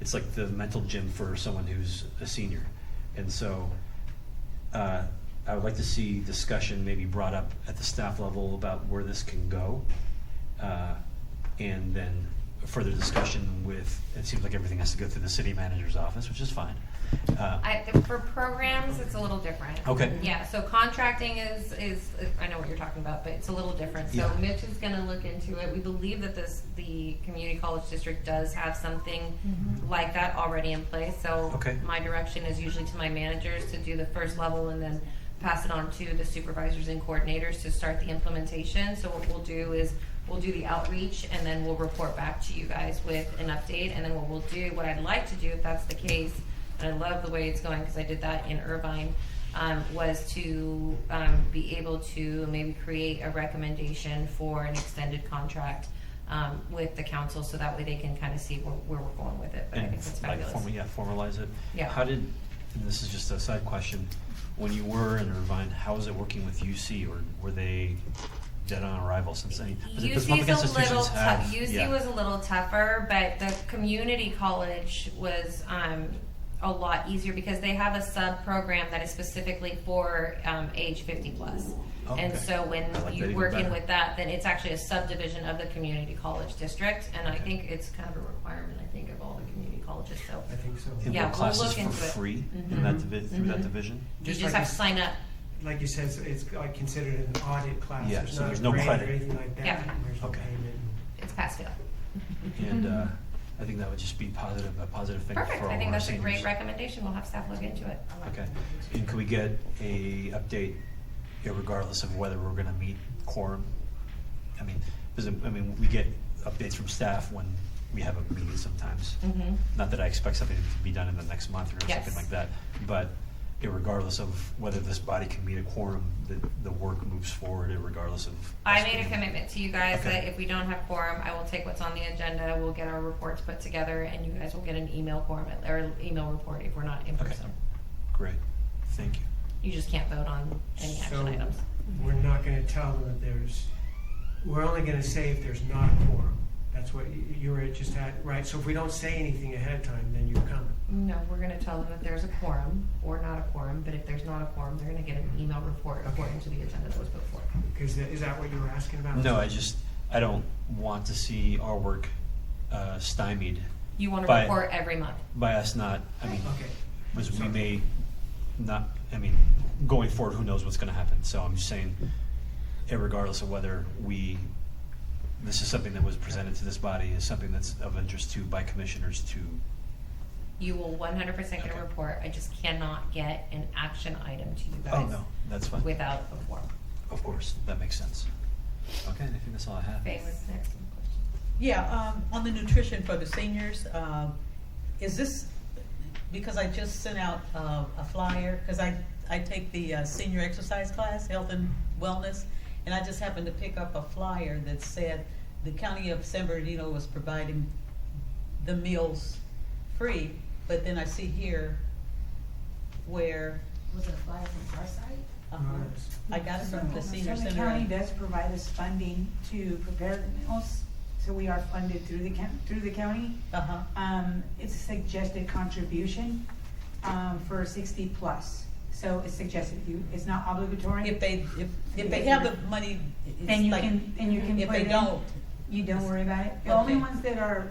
It's like the mental gym for someone who's a senior. And so I would like to see discussion maybe brought up at the staff level about where this can go. And then further discussion with, it seems like everything has to go through the city manager's office, which is fine. For programs, it's a little different. Okay. Yeah, so contracting is I know what you're talking about, but it's a little different. So Yeah. Mitch is going to look into it. We believe that the community college district does have something like that already in place. So Okay. my direction is usually to my managers to do the first level and then pass it on to the supervisors and coordinators to start the implementation. So what we'll do is we'll do the outreach and then we'll report back to you guys with an update. And then what I'd like to do, if that's the case, and I love the way it's going because I did that in Irvine, was to be able to maybe create a recommendation for an extended contract with the council, so that way they can kind of see where we're going with it. But I think it's fabulous. Formalize it. Yeah. How did, and this is just a side question, when you were in Irvine, how was it working with UC, or were they dead on arrival since they? UC was a little tougher, but the community college was a lot easier because they have a sub program that is specifically for age 50 plus. Okay. And so when I like that you're even working better. with that, then it's actually a subdivision of the community college district. And I think it's kind of a requirement, of all the community colleges. So I think so. And Yeah, were we'll classes look for into it. free in Mhm. that through that Mhm. division? you Just just like have to sign up. Like you said, it's like considered an audit class. Yeah, There's so not there's a no grade credit. or anything like that. Yeah. There's no Okay. payment. It's pass fail. And I think that would just be a positive thing Perfect. for all I think of our that's seniors. a great recommendation. We'll have staff look into it. Okay. And could we get a update, regardless of whether we're going to meet quorum? I mean, we get updates from staff when we have a meeting sometimes. Mm-hmm. Not that I expect something to be done in the next month or Yes. something like that, but regardless of whether this body can meet a quorum, the work moves forward regardless of. I us made a being- commitment to you guys Okay. that if we don't have quorum, I will take what's on the agenda, we'll get our reports put together, and you guys will get an email quorum, or email report if we're not in Okay. person. Great, thank you. You just can't vote on any action So items. we're not gonna tell them that we're only gonna say if there's not a quorum. That's what you were just at, right? So if we don't say anything ahead of time, then you're coming. No, we're gonna tell them if there's a quorum or not a quorum, but if there's not a quorum, they're gonna get an email report according to the agenda that was put forth. Because is that what you were asking about? No, I don't want to see our work stymied You wanna By- report every month. by us not, Okay. because we may not, going forward, who knows what's gonna happen. So I'm just saying, regardless of whether this is something that was presented to this body, is something that's of interest by commissioners to. You will 100% get a Okay. report, I just cannot get an action item to you guys. Oh, no, that's fine. Without a quorum. Of course, that makes sense. Okay, I think that's all I have. Faye was next question. Yeah, on the nutrition for the seniors, is this, because I just sent out a flyer, because I take the senior exercise class, health and wellness, and I just happened to pick up a flyer that said the county of San Bernardino was providing the meals free, but then I see here where, Was it a flyer from our side? I got it from the senior So the center. county does provide us funding to prepare the meals, so we are funded through the county. Uh-huh. It's a suggested contribution, for 60 plus. So it's suggested it's not obligatory. If they have the money, it's Then you like, can if put they it in. don't, You don't worry about it. The only Okay. ones that are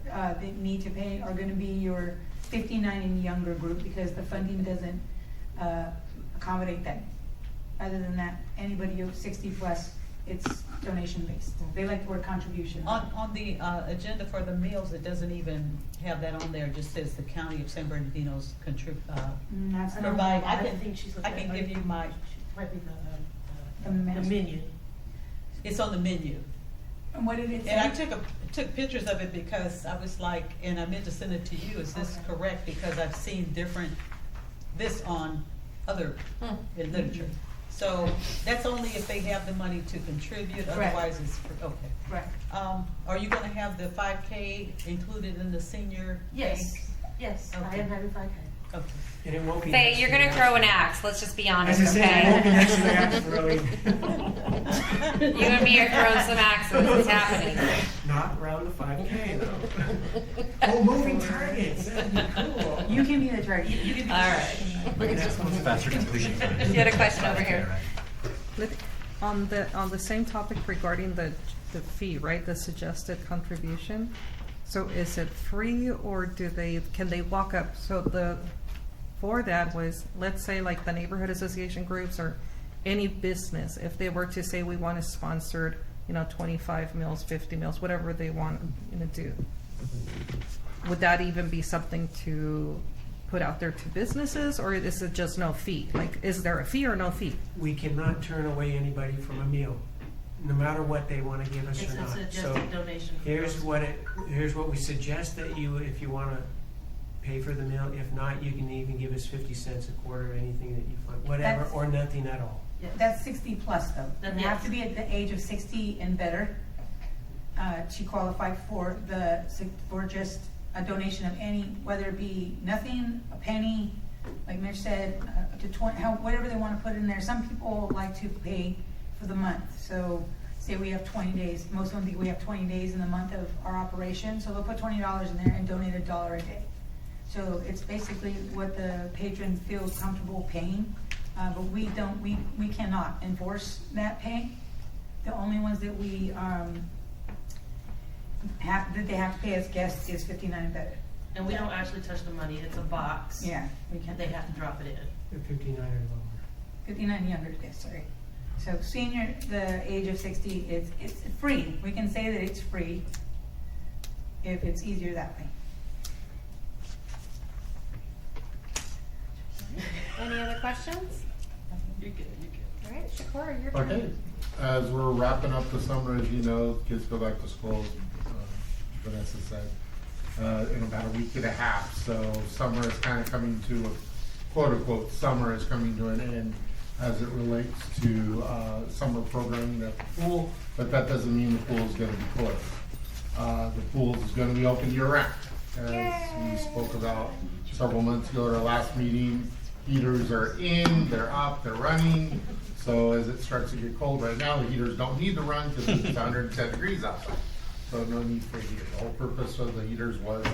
that need to pay are gonna be your 59 and younger group, because the funding doesn't accommodate that. Other than that, anybody over 60 plus, it's donation based. They like the word contribution. on the agenda for the meals, it doesn't even have that on there, it just says the County of San Bernardino's That's not- provide, I think can, she's I can give you my, Might be The the menu. menu. it's on the menu. And what did it say? And I took pictures of it because I was like, and I meant to send it to you, is this Okay. correct? Because I've seen this on other in literature. So that's only if they have the money to contribute, Correct. otherwise it's, okay. Right. Are you gonna have the 5K included in the senior? Yes, thing? yes, I Okay. am having 5K. Okay. And it won't be. Say, next you're to gonna the throw an axe. axe, let's just be As honest, I said, it won't be okay? next to the axe throwing. You're gonna be here throwing some axes, it's happening. Not around the 5K though. Oh, moving targets, that'd be cool. You can be the target. You can be. All right. Faster completion time. You had a question over here. On the same topic regarding the fee, right, the suggested contribution, so is it free or can they walk up, for that was, let's say like the neighborhood association groups or any business, if they were to say we want to sponsor, 25 meals, 50 meals, whatever they want to do, would that even be something to put out there to businesses, or is it just no fee? Like, is there a fee or no fee? We cannot turn away anybody from a meal, no matter what they want to give us It's or a not. So suggested donation. for here's those. here's what we suggest that if you want to pay for the meal. If not, you can even give us 50 cents a quarter, anything that you find, whatever, That's- or nothing at all. Yes. That's 60 plus though. Then They have yes. to be at the age of 60 and better to qualify for just a donation of any, whether it be nothing, a penny, like Mitch said, up to 20, whatever they want to put in there. Some people like to pay for the month. So say we have 20 days, most of them think we have 20 days in the month of our operation, so they'll put $20 in there and donate $1 a day. So it's basically what the patron feels comfortable paying, but we cannot enforce that pay. The only ones that we that they have to pay as guests is 59 and better. And we don't actually touch the money, it's a box. Yeah, we And can. they have to drop it in. They're 59 or lower. 59 and younger, yes, sorry. So senior, the age of 60, it's free. We can say that it's free if it's easier that way. Any other questions? You're good, you're good. All right, Shakur, your turn. Okay, as we're wrapping up the summer, as you know, kids go back to school, Vanessa said, in about a week and a half. So summer is kind of coming to, quote unquote, summer is coming to an end as it relates to summer programming at the pool, but that doesn't mean the pool is going to be closed. The pool is going to be open year round. As we spoke about several months ago at our last meeting, heaters are in, they're up, they're running. So as it starts to get cold right now, the heaters don't need to run because it's 110 degrees outside. So no need for a heater. The whole purpose of the heaters was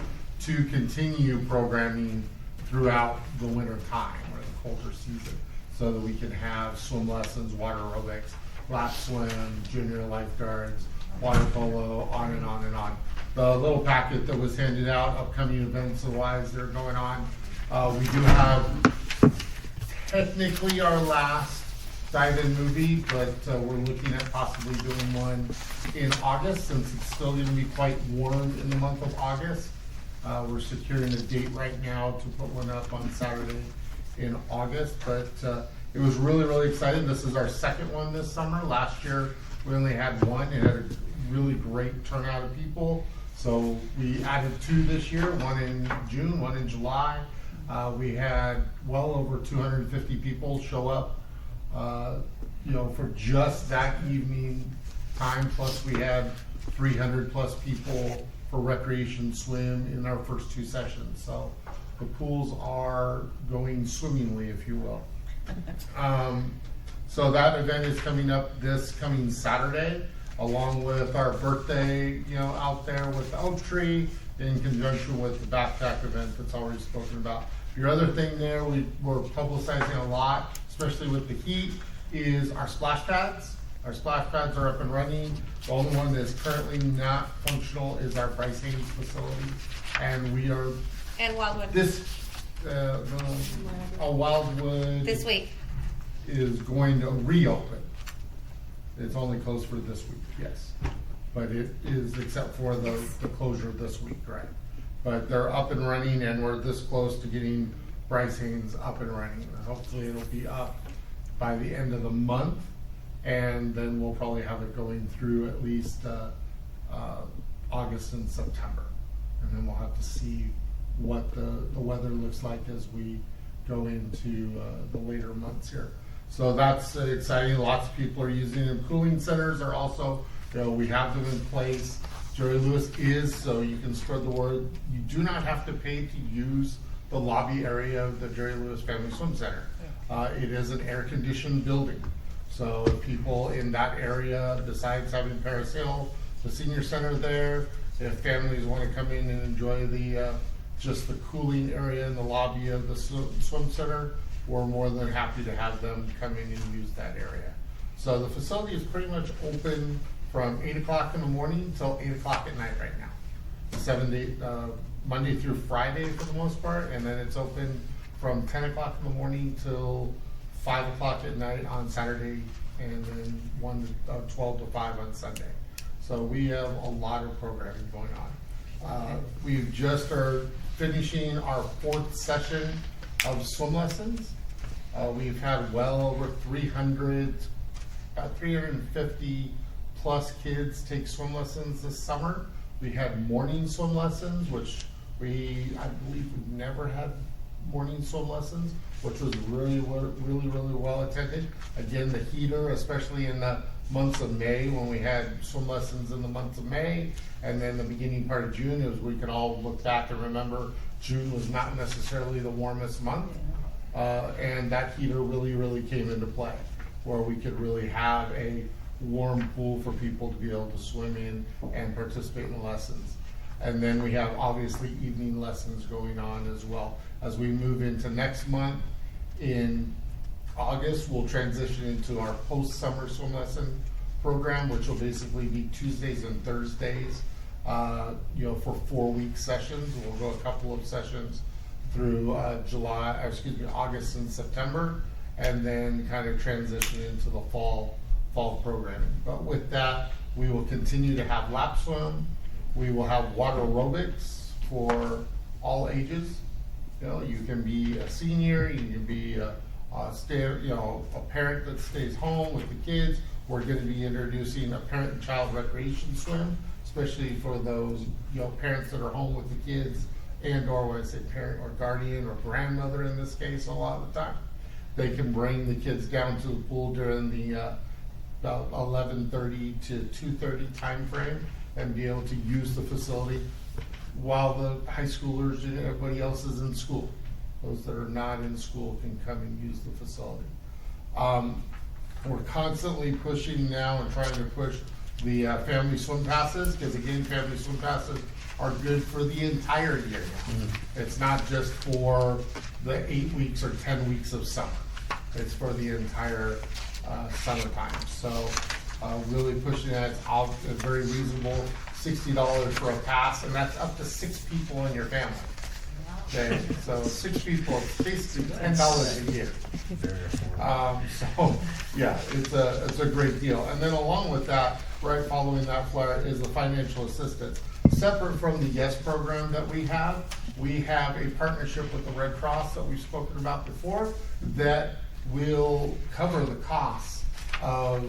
to continue programming throughout the winter time or the colder season, so that we can have swim lessons, water aerobics, lap swim, junior lifeguards, water polo, on and on and on. The little packet that was handed out, upcoming events wise that are going on. We do have technically our last dive-in movie, but we're looking at possibly doing one in August, since it's still going to be quite warm in the month of August. We're securing a date right now to put one up on Saturday in August, but it was really, really exciting. This is our second one this summer. Last year, we only had one. It had a really great turnout of people. So we added two this year, one in June, one in July. We had well over 250 people show up, for just that evening time. Plus we had 300 plus people for recreation swim in our first two sessions. So the pools are going swimmingly, if you will. So that event is coming up this coming Saturday, along with our birthday, out there with the oak tree, in conjunction with the backpack event that's already spoken about. Your other thing there, we're publicizing a lot, especially with the heat, is our splash pads. Our splash pads are up and running. The only one that's currently not functional is our Bryce Haynes facility. And we are, And Wildwood, Wildwood this week. is going to reopen. It's only closed for this week, yes. But it is, except for the closure this week, right? But they're up and running, and we're this close to getting Bryce Haynes up and running. Hopefully it'll be up by the end of the month, and then we'll probably have it going through at least August and September. And then we'll have to see what the weather looks like as we go into the later months here. So that's exciting. Lots of people are using them. Cooling centers are also, we have them in place. Jerry Lewis is, so you can spread the word. You do not have to pay to use the lobby area of the Jerry Lewis Family Swim Center. It is an air-conditioned building. So if people in that area, besides having Paris Hill, the senior center there, if families want to come in and enjoy the just the cooling area in the lobby of the swim center, we're more than happy to have them come in and use that area. So the facility is pretty much open from 8 o'clock in the morning till 8 o'clock at night right now. 7 days, Monday through Friday for the most part, and then it's open from 10 o'clock in the morning till 5 o'clock at night on Saturday, and then 12 to 5 on Sunday. So we have a lot of programming going on. We just are finishing our 4th session of swim lessons. We've had well over 350 plus kids take swim lessons this summer. We had morning swim lessons, which I believe we've never had morning swim lessons, which was really well attended. Again, the heater, especially in the months of May, when we had swim lessons in the months of May, and then the beginning part of June, as we can all look back and remember, June was not necessarily the warmest month, and that heater really came into play, where we could really have a warm pool for people to be able to swim in and participate in the lessons. And then we have obviously evening lessons going on as well. As we move into next month, in August, we'll transition into our post-summer swim lesson program, which will basically be Tuesdays and Thursdays, for 4-week sessions. We'll go a couple of sessions through August and September, and then kind of transition into the fall programming. But with that, we will continue to have lap swim. We will have water aerobics for all ages. You can be a senior, you can be a parent that stays home with the kids. We're going to be introducing a parent and child recreation swim, especially for those parents that are home with the kids, and or when I say parent or guardian or grandmother in this case, a lot of the time they can bring the kids down to the pool during the about 11:30 to 2:30 time frame and be able to use the facility while the high schoolers and everybody else is in school. Those that are not in school can come and use the facility. We're constantly pushing now and trying to push the family swim passes, because again, family swim passes are good for the entire year. It's not just for the 8 weeks or 10 weeks of summer. It's for the entire summertime. So really pushing that. It's very reasonable, $60 for a pass, and that's up to 6 people in your family. Okay, so 6 people, it's basically $10 a year. Very affordable. So yeah, it's a great deal. And then along with that, right following that flyer, is the financial assistance. Separate from the YES program that we have a partnership with the Red Cross that we've spoken about before that will cover the costs of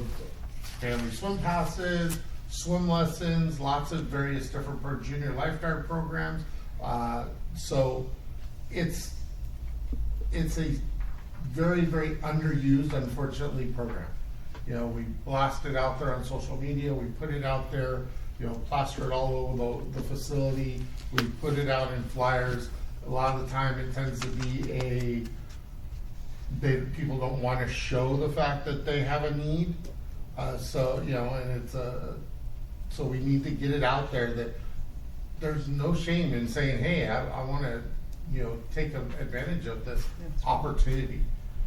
family swim passes, swim lessons, lots of various different junior lifeguard programs. So it's a very underused, unfortunately, program. We blast it out there on social media, we put it out there, plaster it all over the facility, we put it out in flyers. A lot of the time it tends to be people don't want to show the fact that they have a need. So we need to get it out there that there's no shame in saying, hey, I want to take advantage of this opportunity.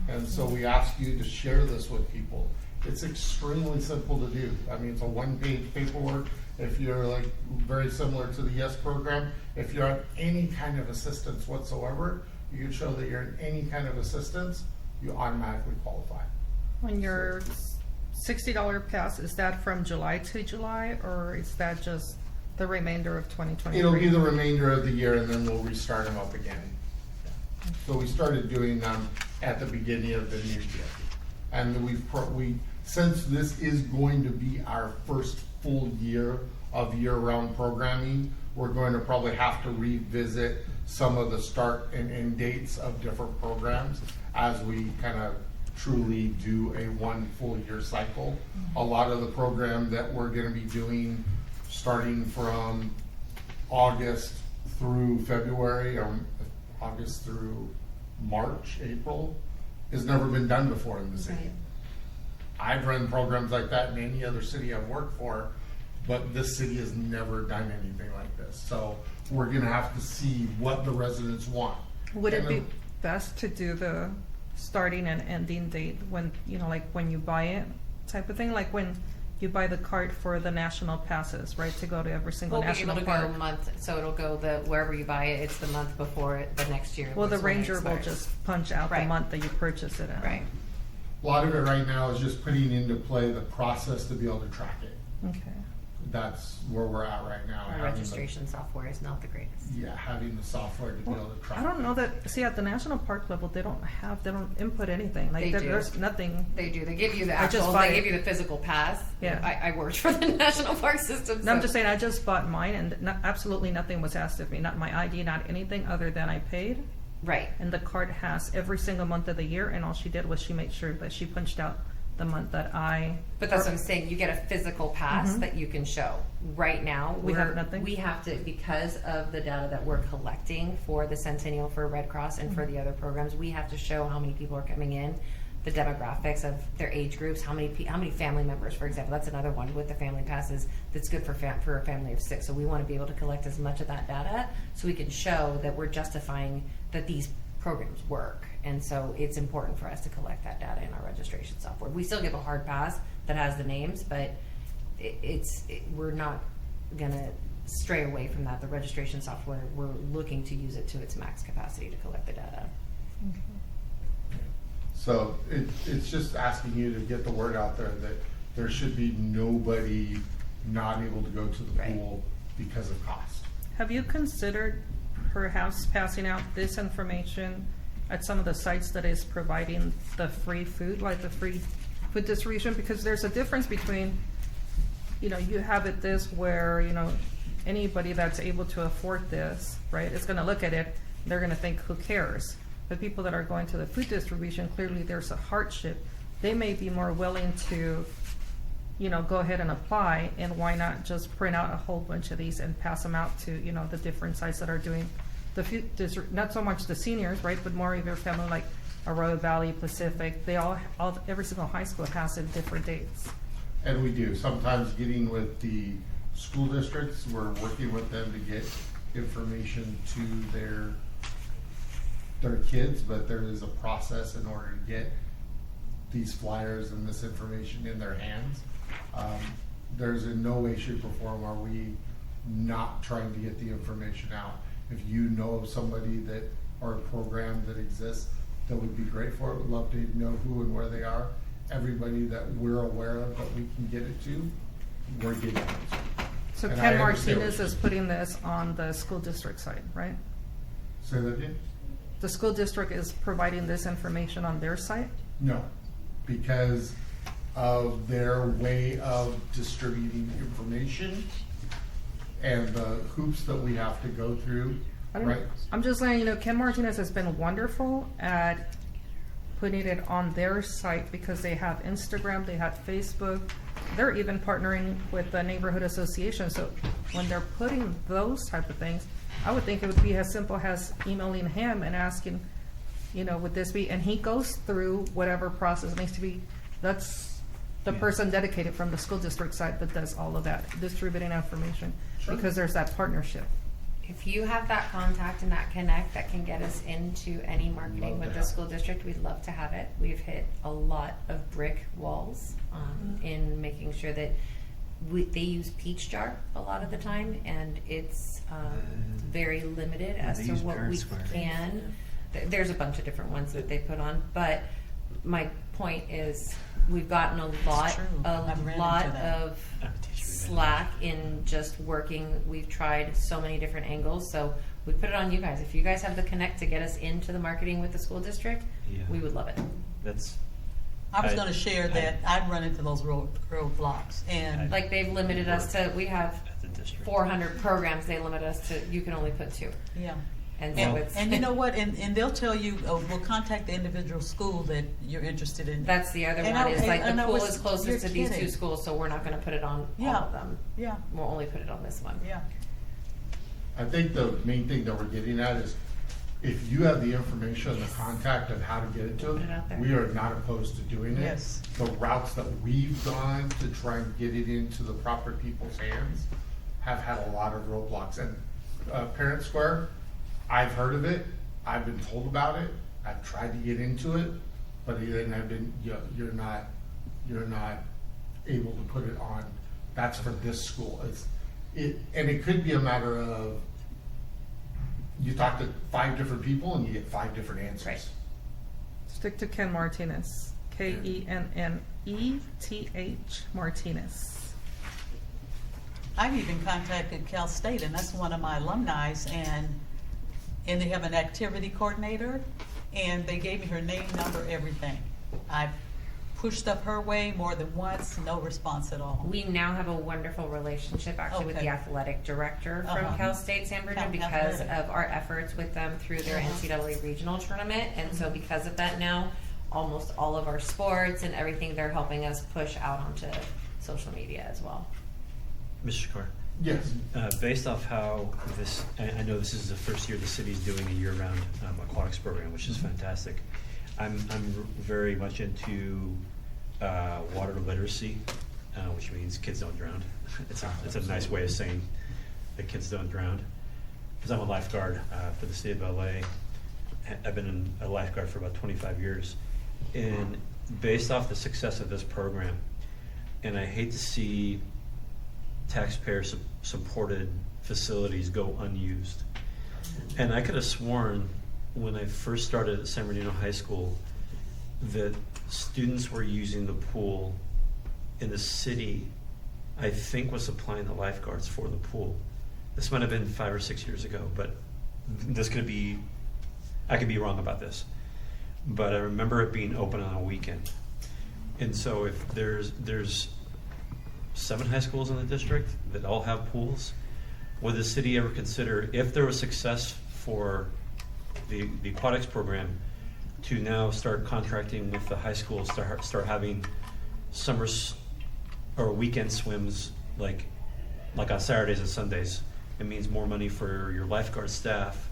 And so we ask you to share this with people. It's extremely simple to do. I mean, it's a one-page paperwork. If you're like very similar to the YES program, if you're on any kind of assistance whatsoever, you can show that you're in any kind of assistance, you automatically qualify. On your $60 pass, is that from July to July, or is that just the remainder of 2023? It'll be the remainder of the year, and then we'll restart them up again. So we started doing them at the beginning of the new year. And since this is going to be our first full year of year-round programming, we're going to probably have to revisit some of the start and end dates of different programs as we kind of truly do a one full year cycle. A lot of the program that we're going to be doing starting from August through February, or August through March, April, has never been done before in the city. Right. I've run programs like that in any other city I've worked for, but this city has never done anything like this. So we're going to have to see what the residents want. Would it be best to do the starting and ending date when, like when you buy it type of thing? Like when you buy the card for the national passes, right, to go to every single We'll be national able to park? go a month, so it'll go wherever you buy it, it's the month before the next year. Well, the is when it ranger will expires. just punch out the Right. month that you purchase it in. Right. A lot of it right now is just putting into play the process to be able to track it. Okay. That's where we're at right now. Our having registration software is not the greatest. having the software to be able to track. I don't know that, see, at the national park level, they don't input anything. Like, They do. there's nothing. They do. They give you the I just actual. bought They it. give you the physical pass. Yeah. I worked for the National Park System. No, I'm so- just saying, I just bought mine, and absolutely nothing was asked of me. Not my ID, not anything other than I paid. Right. And the card has every single month of the year, and all she did was she made sure that she punched out the month that I. But that's what I'm saying. You get a physical pass Mhm. that you can show. Right now, We have nothing? We have to, because of the data that we're collecting for the Centennial, for Red Cross, and for the other programs, we have to show how many people are coming in, the demographics of their age groups, how many family members, for example. That's another one with the family passes that's good for a family of 6. So we want to be able to collect as much of that data so we can show that we're justifying that these programs work. And so it's important for us to collect that data in our registration software. We still give a hard pass that has the names, but we're not going to stray away from that. The registration software, we're looking to use it to its max capacity to collect the data. So it's just asking you to get the word out there that there should be nobody not able to go to the Right. pool because of cost. Have you considered perhaps passing out this information at some of the sites that is providing the free food, like the free food distribution? Because there's a difference between, you have it this where, anybody that's able to afford this, right, is gonna look at it, they're gonna think, who cares? But people that are going to the food distribution, clearly there's a hardship. They may be more willing to, go ahead and apply, and why not just print out a whole bunch of these and pass them out to, the different sites that are doing the food district, not so much the seniors, right, but more of your family, like Arroyo Valley, Pacific, they every single high school has it different dates. And we do, sometimes getting with the school districts, we're working with them to get information to their kids, but there is a process in order to get these flyers and this information in their hands. There's in no way, shape, or form are we not trying to get the information out. If you know of somebody that, or a program that exists that would be great for it, would love to know who and where they are. Everybody that we're aware of that we can get it to, we're getting it to. So And I Ken understand Martinez what is putting this on the school district site, right? Say that again? The school district is providing this information on their site? No, because of their way of distributing information and the hoops that we have to go through, right? I'm just saying, Ken Martinez has been wonderful at putting it on their site because they have Instagram, they have Facebook. They're even partnering with the neighborhood association. So when they're putting those type of things, I would think it would be as simple as emailing him and asking, would this be, and he goes through whatever process needs to be. That's the person dedicated from the school district side that does all of that, distributing information, Sure. because there's that partnership. if you have that contact and that connect that can get us into any marketing Love with to the have school district, we'd love to have it. We've hit a lot of brick walls in making sure that they use peach jar a lot of the time, and it's very limited as they to use what we Parent Square. can. There's a bunch of different ones that they put on, but my point is we've gotten a lot, true. I've ran lot into that. of I'm a teacher. slack in just working. We've tried so many different angles, so we put it on you guys. If you guys have the connect to get us into the marketing with the school district, Yeah. we would love it. That's I was I- going to share I- that I've run into those roadblocks, and Like they've limited us to, we have at the district. 400 programs. They limit us to, you can only put 2. yeah. And so And, it's. and you know what? And they'll tell you, we'll contact the individual school that you're interested in. That's the other And one I- is like and the I pool was- is closest you're to these 2 kidding. schools, so we're not going to put it on all Yeah. of them. Yeah, We'll only put it on this one. yeah. I think the main thing that we're getting at is if you have the information and the contact of how to get it to Put it out there. them, we are not opposed to doing it. Yes. The routes that we've gone to try and get it into the proper people's hands have had a lot of roadblocks. And Parent Square, I've heard of it, I've been told about it, I've tried to get into it, but then I've been, you're not able to put it on. That's for this school. And it could be a matter of you talk to 5 different people and you get 5 different answers. Right. Stick to Ken Martinez. KENNETH Martinez. I've even contacted Cal State, and that's one of my alumni, and they have an activity coordinator, and they gave me her name, number, everything. I've pushed up her way more than once, no response at all. We now have a wonderful relationship actually with Okay. the athletic director from Uh-huh. Cal State San Bernardino Cal because Athletic. of our efforts with them through their Uh-huh. NCAA regional tournament. And so because of that now, almost all of our sports and everything, they're helping us push out onto social media as well. Mr. Shakar, Yes. based off how this, I know this is the first year the city's doing a year-round aquatics program, which is fantastic. I'm very much into water literacy, which means kids don't drown. It's a nice way of saying that kids don't drown. Because I'm a lifeguard for the state of LA. I've been a lifeguard for about 25 years. And based off the success of this program, and I hate to see taxpayer-supported facilities go unused. And I could have sworn when I first started at San Bernardino High School that students were using the pool in the city, I think was supplying the lifeguards for the pool. This might have been 5 or 6 years ago, but this could be, I could be wrong about this. But I remember it being open on a weekend. And so if there's 7 high schools in the district that all have pools, would the city ever consider, if there was success for the aquatics program, to now start contracting with the high schools to start having summers or weekend swims like on Saturdays and Sundays? It means more money for your lifeguard staff,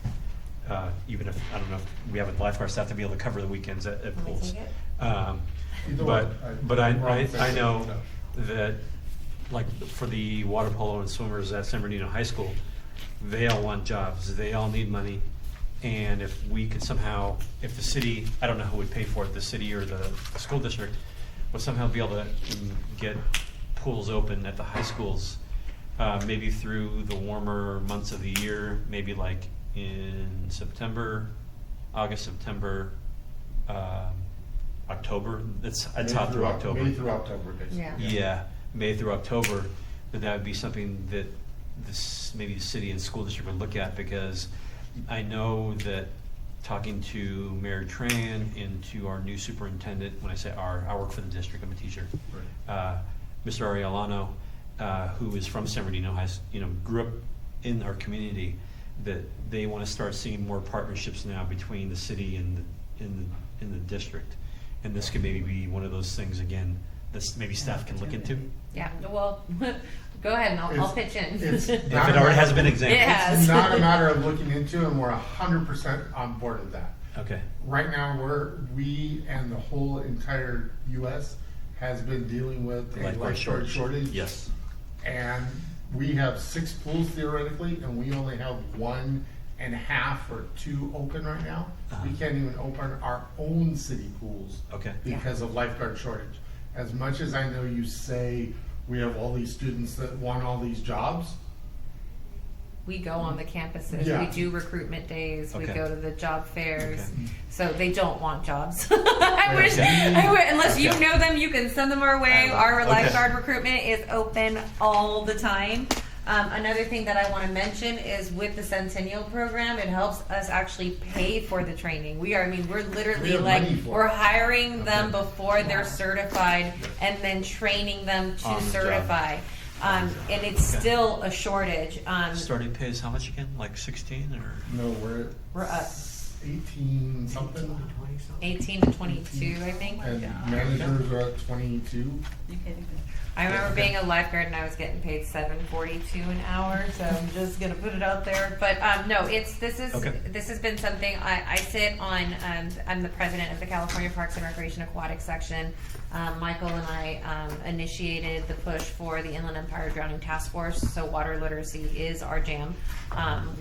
even if, I don't know, if we have a lifeguard staff to be able to cover the weekends at Let me pools. take it. Either way, But I wrong know thing. that, like, for the water polo and swimmers at San Bernardino High School, they all want jobs, they all need money. And if we could somehow, if the city, I don't know who would pay for it, the city or the school district, would somehow be able to get pools open at the high schools, maybe through the warmer months of the year, maybe like in September, August, September, October, it's hot through October. May through October, basically. Yeah. Yeah, May through October, then that would be something that maybe the city and school district would look at, because I know that talking to Mayor Tran and to our new superintendent, when I say I work for the district, I'm a teacher, Mr. Ariellano, who is from San Bernardino, grew up in our community, that they want to start seeing more partnerships now between the city and the district. And this could maybe be one of those things, again, that maybe staff can look into. Yeah, well, go ahead and I'll pitch in. It's If not it a already matter- has been examined. It has. It's not a matter of looking into, and we're 100% on board with that. Okay. Right now, we and the whole entire U.S. has been dealing with a lifeguard shortage. Yes. And we have 6 pools theoretically, and we only have 1.5 or 2 open right now. We can't even open our own city pools. Okay. Because of lifeguard shortage. As much as I know you say we have all these students that want all these jobs, We go on the campuses, Yeah. we do recruitment days, we Okay. go to the job fairs, Okay. so they don't want jobs. I wish, unless you Okay. know them, you can send them our way. Our Okay. lifeguard recruitment is open all the time. Another thing that I want to mention is with the Centennial program, it helps us actually pay for the training. We're literally We have like, money for we're it. hiring them Okay. before they're certified and then training them to On the job. certify. And it's Okay. still a shortage. Starting pay is how much again? Like 16 or? no, we're We're at up 18 something. 20 something. 18 to 22, I think. And managers are at 22. I remember being a lifeguard and I was getting paid $7.42 an hour, so I'm just gonna put it out there. But no, Okay. this has been something I sit on. I'm the president of the California Parks and Recreation Aquatic section. Michael and I initiated the push for the Inland Empire Drowning Task Force. So water literacy is our jam.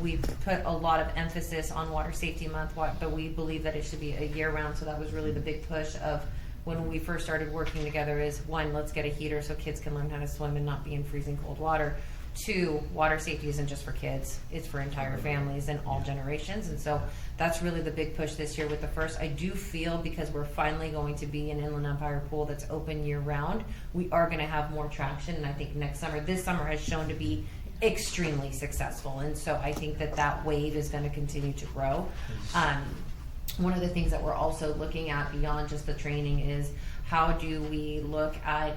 We've put a lot of emphasis on Water Safety Month, but we believe that it should be a year round. So that was really the big push of when we first started working together is 1, let's get a heater so kids can learn how to swim and not be in freezing cold water. 2, water safety isn't just for kids, it's for entire families and all generations. And so that's really the big push this year with the first. I do feel because we're finally going to be an Inland Empire pool that's open year round, we are gonna have more traction. And I think this summer has shown to be extremely successful. And so I think that wave is gonna continue to grow. One of the things that we're also looking at beyond just the training is how do we look at,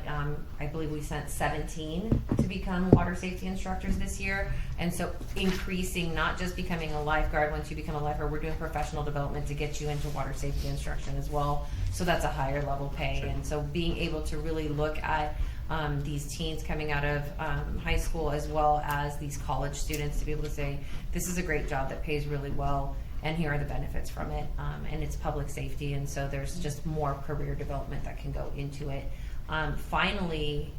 I believe we sent 17 to become water safety instructors this year. And so increasing, not just becoming a lifeguard, once you become a lifeguard, we're doing professional development to get you into water safety instruction as well. So that's a higher level pay. And so being able to really look at these teens coming out of high school as well as these college students to be able to say, this is a great job that pays really well. And here are the benefits from it, and it's public safety, and so there's just more career development that can go into it. Finally,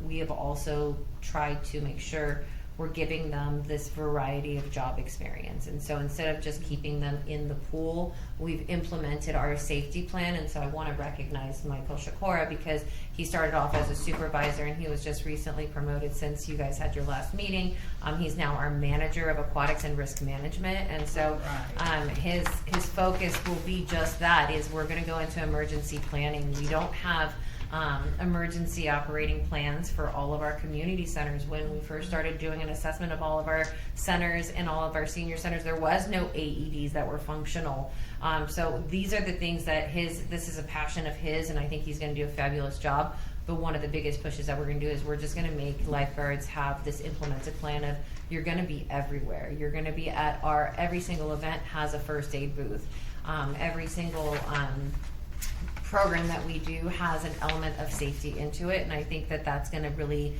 we have also tried to make sure we're giving them this variety of job experience. And so instead of just keeping them in the pool, we've implemented our safety plan. And so I want to recognize Michael Shakora because he started off as a supervisor and he was just recently promoted since you guys had your last meeting. He's now our manager of aquatics and risk management. And so his focus will be just that, is we're going to go into emergency planning. We don't have emergency operating plans for all of our community centers. When we first started doing an assessment of all of our centers and all of our senior centers, there was no AEDs that were functional. So these are the things that this is a passion of his, and I think he's going to do a fabulous job. But one of the biggest pushes that we're going to do is we're just going to make lifeguards have this implemented plan of you're going to be everywhere. You're going to be at every single event has a first aid booth. Every single program that we do has an element of safety into it, and I think that's going to really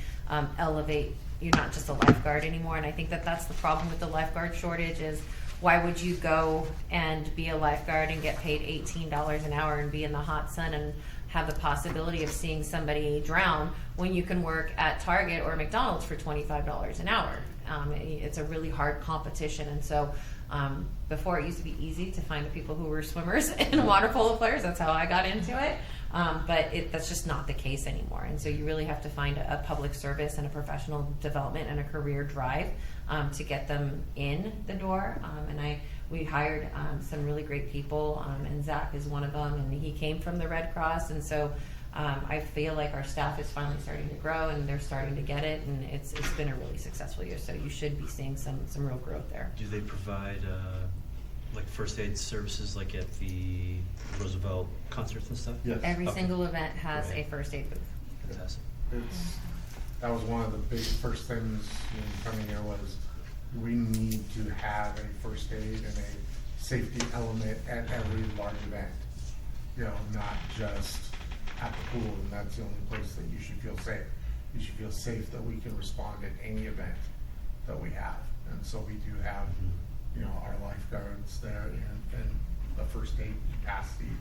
elevate. You're not just a lifeguard anymore, and I think that's the problem with the lifeguard shortage is why would you go and be a lifeguard and get paid $18 an hour and be in the hot sun and have the possibility of seeing somebody drown when you can work at Target or McDonald's for $25 an hour. It's a really hard competition, and so before it used to be easy to find the people who were swimmers and water polo players. That's how I got into it. But that's just not the case anymore. And so you really have to find a public service and a professional development and a career drive to get them in the door. We hired some really great people, and Zach is one of them, and he came from the Red Cross. And so I feel like our staff is finally starting to grow, and they're starting to get it, and it's been a really successful year. So you should be seeing some real growth there. Do they provide like first aid services like at the Roosevelt concerts and stuff? Yes. Every Okay. single event has Right. a first aid booth. Fantastic. That was one of the big first things coming here was we need to have a first aid and a safety element at every large event. Not just at the pool, and that's the only place that you should feel safe. You should feel safe that we can respond at any event that we have. And so we do have, our lifeguards there and the first aid capacity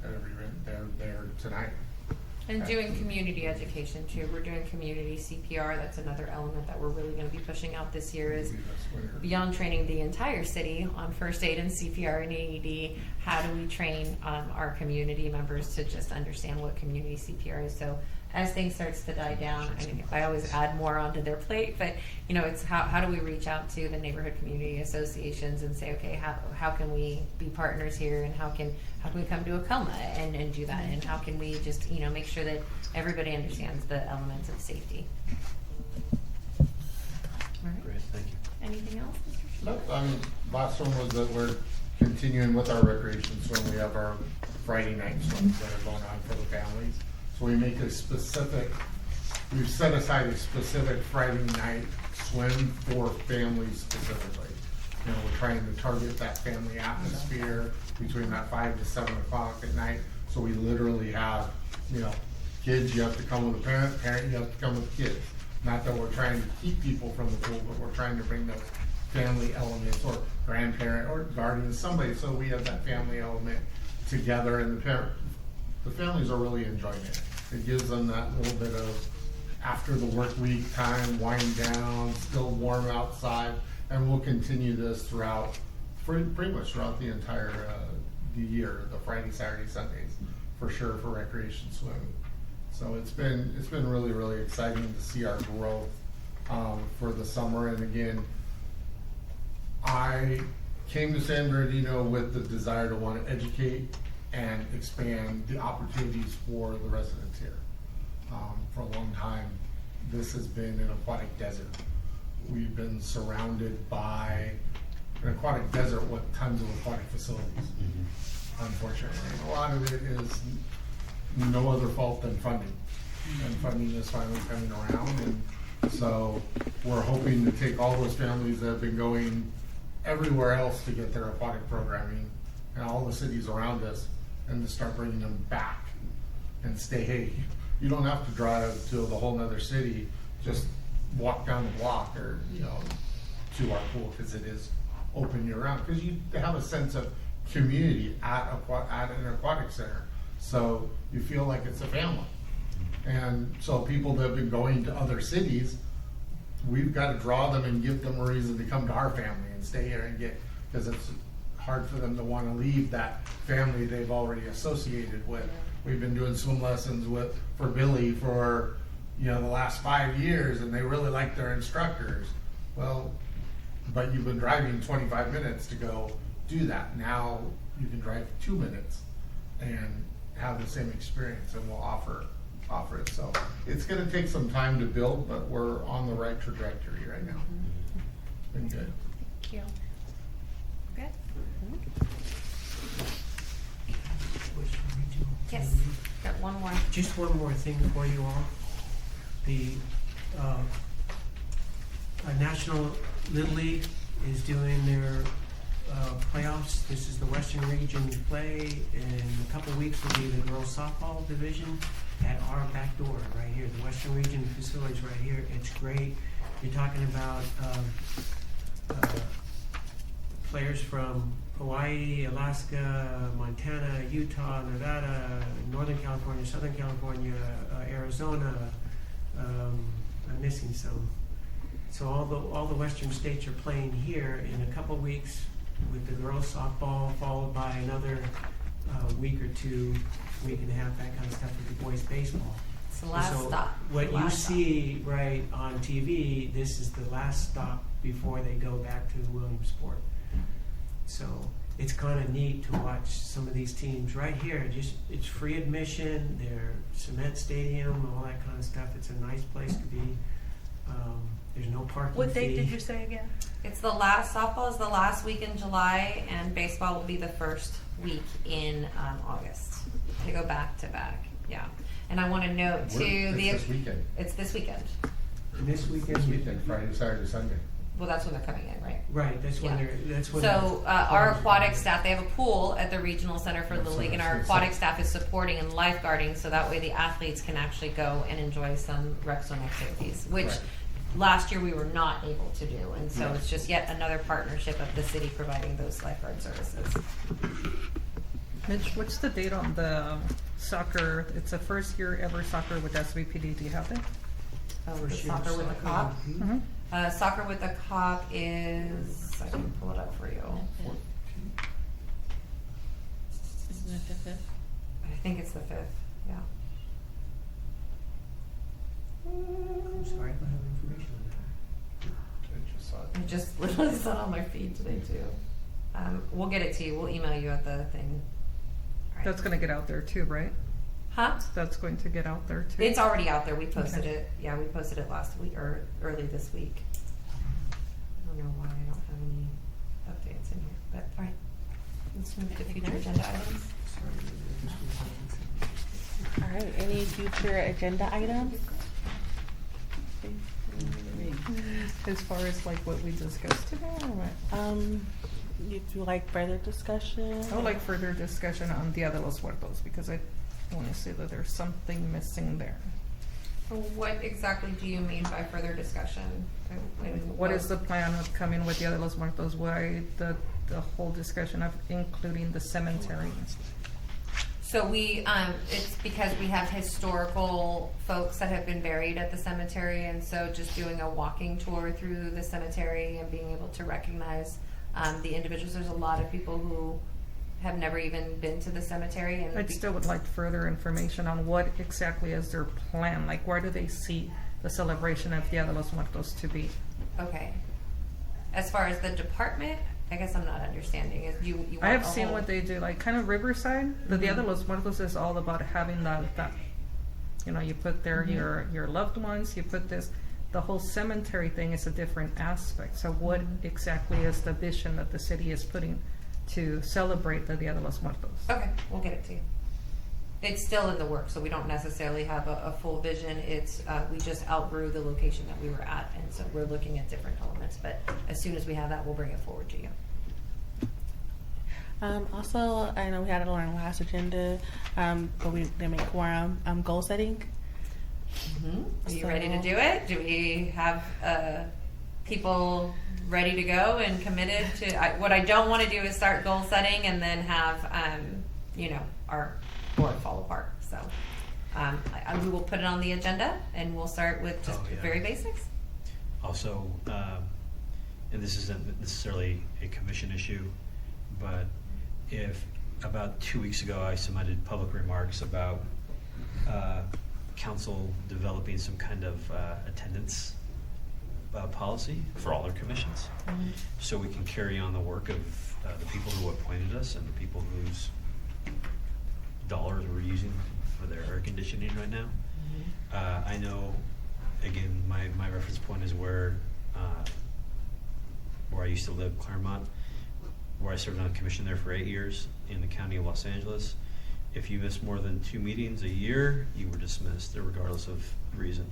at every event. They're there tonight. And doing community education too. We're doing community CPR. That's another element that we're really going to be pushing out this year is beyond training the entire city on first aid and CPR and AED, how do we train our community members to just understand what community CPR is? So as things starts to die down, I always add more onto their plate, but you know, it's how do we reach out to the neighborhood community associations and say, okay, how can we be partners here, and how can we come to a coma and do that, and how can we just, you know, make sure that everybody understands the elements of safety. All right. Great, thank you. Anything else, Mr. Nope, last one was that we're continuing with our recreation swim. We have our Friday night swims that are going on for the families. So we make we've set aside a specific Friday night swim for families specifically. You know, we're trying to target that family atmosphere between that 5 to 7 o'clock at night. So we literally have, you know, kids, you have to come with a parent, you have to come with kids. Not that we're trying to keep people from the pool, but we're trying to bring those family elements or grandparent or guardian, somebody, so we have that family element together, and the families are really enjoying it. It gives them that little bit of after the work week time, wind down, still warm outside, and we'll continue this throughout, pretty much throughout the entire the year, the Friday, Saturday, Sundays, for sure, for recreation swimming. So it's been really, really exciting to see our growth for the summer. And again, I came to San Bernardino with the desire to want to educate and expand the opportunities for the residents here. For a long time, this has been an aquatic desert. We've been surrounded by an aquatic desert with tons of aquatic facilities, unfortunately. And a lot of it is no other fault than funding. And funding is finally coming around. And so we're hoping to take all those families that have been going everywhere else to get their aquatic programming and all the cities around us, and to start bringing them back and say, hey, you don't have to drive to the whole nother city, just walk down the block or, you know, to our pool, because it is open year round, because you have a sense of community at an aquatic center, so you feel like it's a family. And so people that have been going to other cities, we've got to draw them and give them a reason to come to our family and stay here and get, because it's hard for them to want to leave that family they've already associated with. We've been doing swim lessons for Billy for, you know, the last 5 years, and they really like their instructors. Well, but you've been driving 25 minutes to go do that. Now you can drive 2 minutes and have the same experience, and we'll offer it. So it's going to take some time to build, but we're on the right trajectory right now. It's been good. Thank you. Good. Yes. Got one more. Just one more thing for you all. The National Little League is doing their playoffs. This is the Western Region play. In a couple weeks will be the girls softball division at our back door right here. The Western Region facilities right here. It's great. You're talking about players from Hawaii, Alaska, Montana, Utah, Nevada, Northern California, Southern California, Arizona. I'm missing some. So all the Western states are playing here in a couple weeks with the girls softball, followed by another week or two, week and a half, that kind of stuff with the boys baseball. It's the last So stop. what you Last stop. see right on TV, this is the last stop before they go back to Williamsport. So it's kind of neat to watch some of these teams right here. It's free admission. They're cement stadium, all that kind of stuff. It's a nice place to be. There's no parking What date fee. did you say again? It's the last, softball is the last week in July, and baseball will be the first week in August. They go back to back, yeah. And I want to note too, It's this weekend. it's this weekend. And this weekend, This weekend, Friday, Saturday, Sunday. Well, that's when they're coming in, right? right? That's when Yeah. That's when. So our aquatic staff, they have a pool at the regional center for the So league, and that's our good aquatic stuff. staff is supporting and lifeguarding, so that way the athletes can actually go and enjoy some rec swim activities, which Right. last year we were not able to do, and so Yeah. it's just yet another partnership of the city providing those lifeguard services. Mitch, what's the date on the soccer? It's the first year ever soccer with SVPD. Do you have it? Oh, For the sure, soccer with the cop. Mm-hmm. Soccer with the cop is, I can pull it up for you. Isn't it the fifth? I think it's the 5th, yeah. I'm sorry, I don't have information on that. I just saw it. I just literally saw it on my feed today too. We'll get it to you. We'll email you at the thing. All right. That's going to get out there too, right? Huh? That's going to get out there too. It's already out there. We posted Okay. it. Yeah, we posted it last week or early this week. I don't know why I don't have any updates in here, but all right. Let's move to future agenda items. All right, any future agenda items? As far as like what we discussed today, or what? You do like further discussion? I would like further discussion on Dia de los Muertos because I want to say that there's something missing there. What exactly do you mean by further discussion? What is the plan of coming with Dia de los Muertos? Why the whole discussion of including the cemetery? So we, it's because we have historical folks that have been buried at the cemetery, and so just doing a walking tour through the cemetery and being able to recognize the individuals. There's a lot of people who have never even been to the cemetery, and I still would like further information on what exactly is their plan. Like, where do they see the celebration of Dia de los Muertos to be? Okay. As far as the department, I guess I'm not understanding. Is you want I have a seen whole- what they do, like kind of Riverside. The Dia de Mhm. los Muertos is all about having that you know, you put there your loved ones, you put this. The whole cemetery thing is a different aspect. So what exactly is the vision that the city is putting to celebrate the Dia de los Muertos? Okay, we'll get it to you. It's still in the works, so we don't necessarily have a full vision. It's we just outgrew the location that we were at, and so we're looking at different elements. But as soon as we have that, we'll bring it forward to you. Also, I know we had it on our last agenda, but we didn't make quorum. Goal setting. Are you ready to do it? Do we have people ready to go and committed to? What I don't want to do is start goal setting and then have our board fall apart. So we will put it on the agenda, and we'll start with just very basics. Also, and this isn't necessarily a commission issue, but if about 2 weeks ago I submitted public remarks about council developing some kind of attendance policy for all their commissions, so we can carry on the work of the people who appointed us and the people whose dollars we're using for their air conditioning right now. I know, again, my reference point is where I used to live, Claremont, where I served on a commission there for 8 years in the county of Los Angeles. If you missed more than 2 meetings a year, you were dismissed, regardless of reason.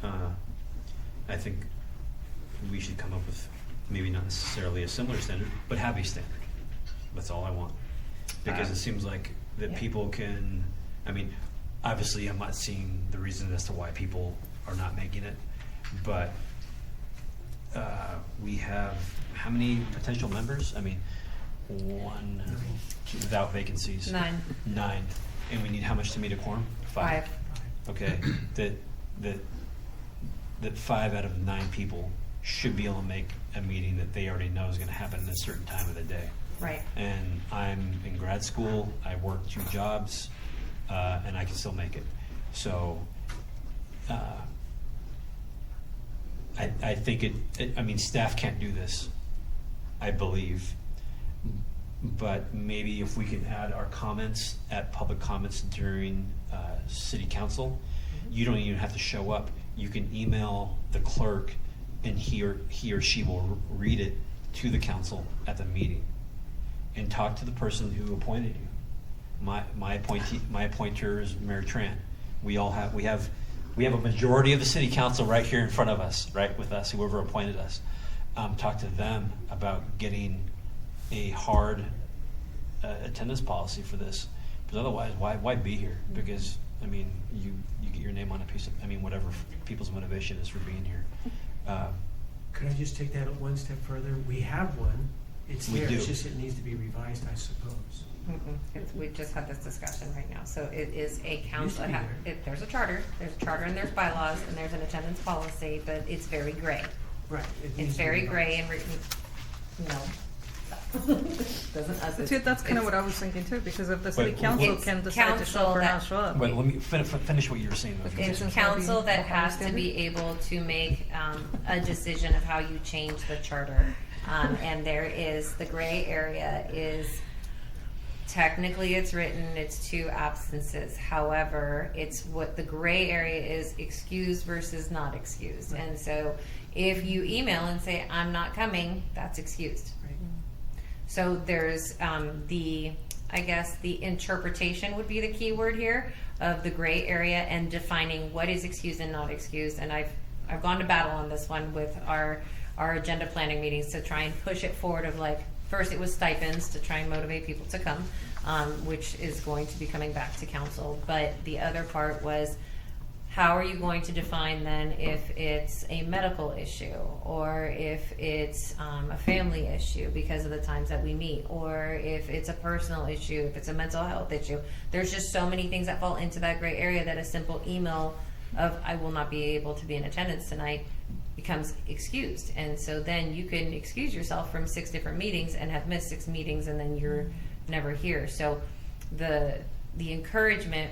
I think we should come up with maybe not necessarily a similar standard, but have a standard. That's all I want. Because it seems like that people can, I mean, obviously I'm not seeing the reason as to why people are not making it, but we have how many potential members? I mean, 1, 2, without vacancies. 9. 9. And we need how much to meet a quorum? 5. Okay. that 5 out of 9 people should be able to make a meeting that they already know is going to happen at a certain time of the day. Right. And I'm in grad school, I work 2 jobs, and I can still make it. So, I think I mean, staff can't do this, I believe. But maybe if we can add our comments at public comments during city council, you don't even have to show up. You can email the clerk, and he or she will read it to the council at the meeting, and talk to the person who appointed you. My appointer is Mayor Tran. We have a majority of the city council right here in front of us, right with us, whoever appointed us. Talk to them about getting a hard attendance policy for this, because otherwise, why be here? Because I mean, you get your name on a piece of, I mean, whatever people's motivation is for being here. Could I just take that one step further? We have one. It's We there. do. It's just it needs to be revised, I suppose. We just had this discussion right now. So it is a council. Used to be There's a charter and there's bylaws and there's an attendance policy, but it's very gray. Right. it It's needs to be very done. gray and written. No. Doesn't us. See, that's kind of it's- what I was thinking too, because if the city But- council It's can decide to show up or council not show up. But let me finish what you were saying. though. It's It's Citizens council will be that has to be able to make a decision of how you change the charter. And there is, the gray area is, technically it's written, it's 2 absences. However, it's what the gray area is, excused versus not excused. And so if you email and say, I'm not coming, that's excused. So there's I guess the interpretation would be the key word here of the gray area and defining what is excused and not excused. And I've gone to battle on this one with our agenda planning meetings to try and push it forward of like, first it was stipends to try and motivate people to come, which is going to be coming back to council. But the other part was, how are you going to define then if it's a medical issue or if it's a family issue because of the times that we meet, or if it's a personal issue, if it's a mental health issue? There's just so many things that fall into that gray area that a simple email of I will not be able to be in attendance tonight becomes excused. And so then you can excuse yourself from 6 different meetings and have missed 6 meetings and then you're never here. So the encouragement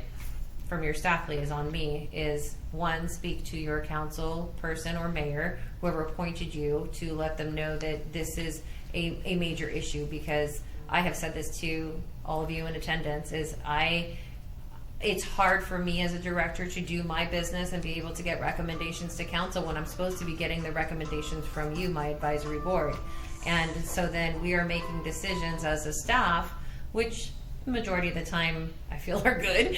from your staff liaison, me, is 1, speak to your council person or mayor, whoever appointed you, to let them know that this is a major issue, because I have said this to all of you in attendance, is it's hard for me as a director to do my business and be able to get recommendations to council when I'm supposed to be getting the recommendations from you, my advisory board. And so then we are making decisions as a staff, which the majority of the time I feel are good,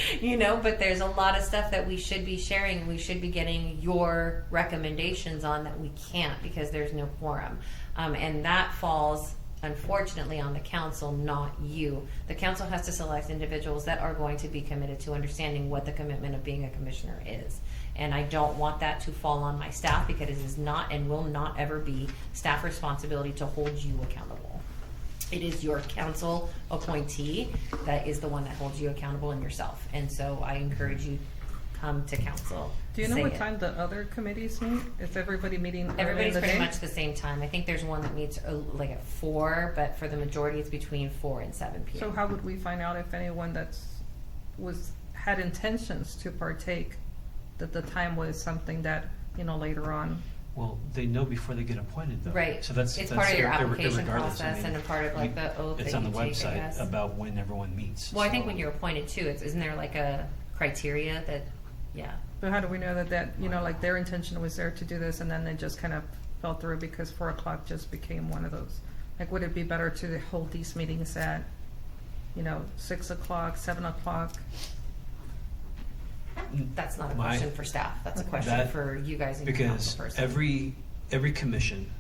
but there's a lot of stuff that we should be sharing. We should be getting your recommendations on that we can't because there's no quorum. And that falls, unfortunately, on the council, not you. The council has to select individuals that are going to be committed to understanding what the commitment of being a commissioner is. And I don't want that to fall on my staff, because it is not and will not ever be staff responsibility to hold you accountable. It is your council appointee that is the one that holds you accountable, and yourself. And so I encourage you, come to council. Do you know say what it. time the other committees meet? Is everybody meeting early in Everybody's the pretty day? much the same time. I think there's one that meets like at 4, but for the majority it's between 4 and 7 p.m. So how would we find out if anyone had intentions to partake, that the time was something that, later on? Well, they know before they get appointed, though. Right. So that's It's part of your application irregardless. process and a part of like the oath It's that on the you take, I website guess. about when everyone meets. Well, I think so- when you're appointed too, isn't there like a criteria that, yeah. But how do we know that, like their intention was there to do this and then they just kind of fell through because 4 o'clock just became one of those? Like, would it be better to hold these meetings at, 6 o'clock, 7 o'clock? That's not a My- question for staff. That's a question That- for you guys and your Because council person. every commission,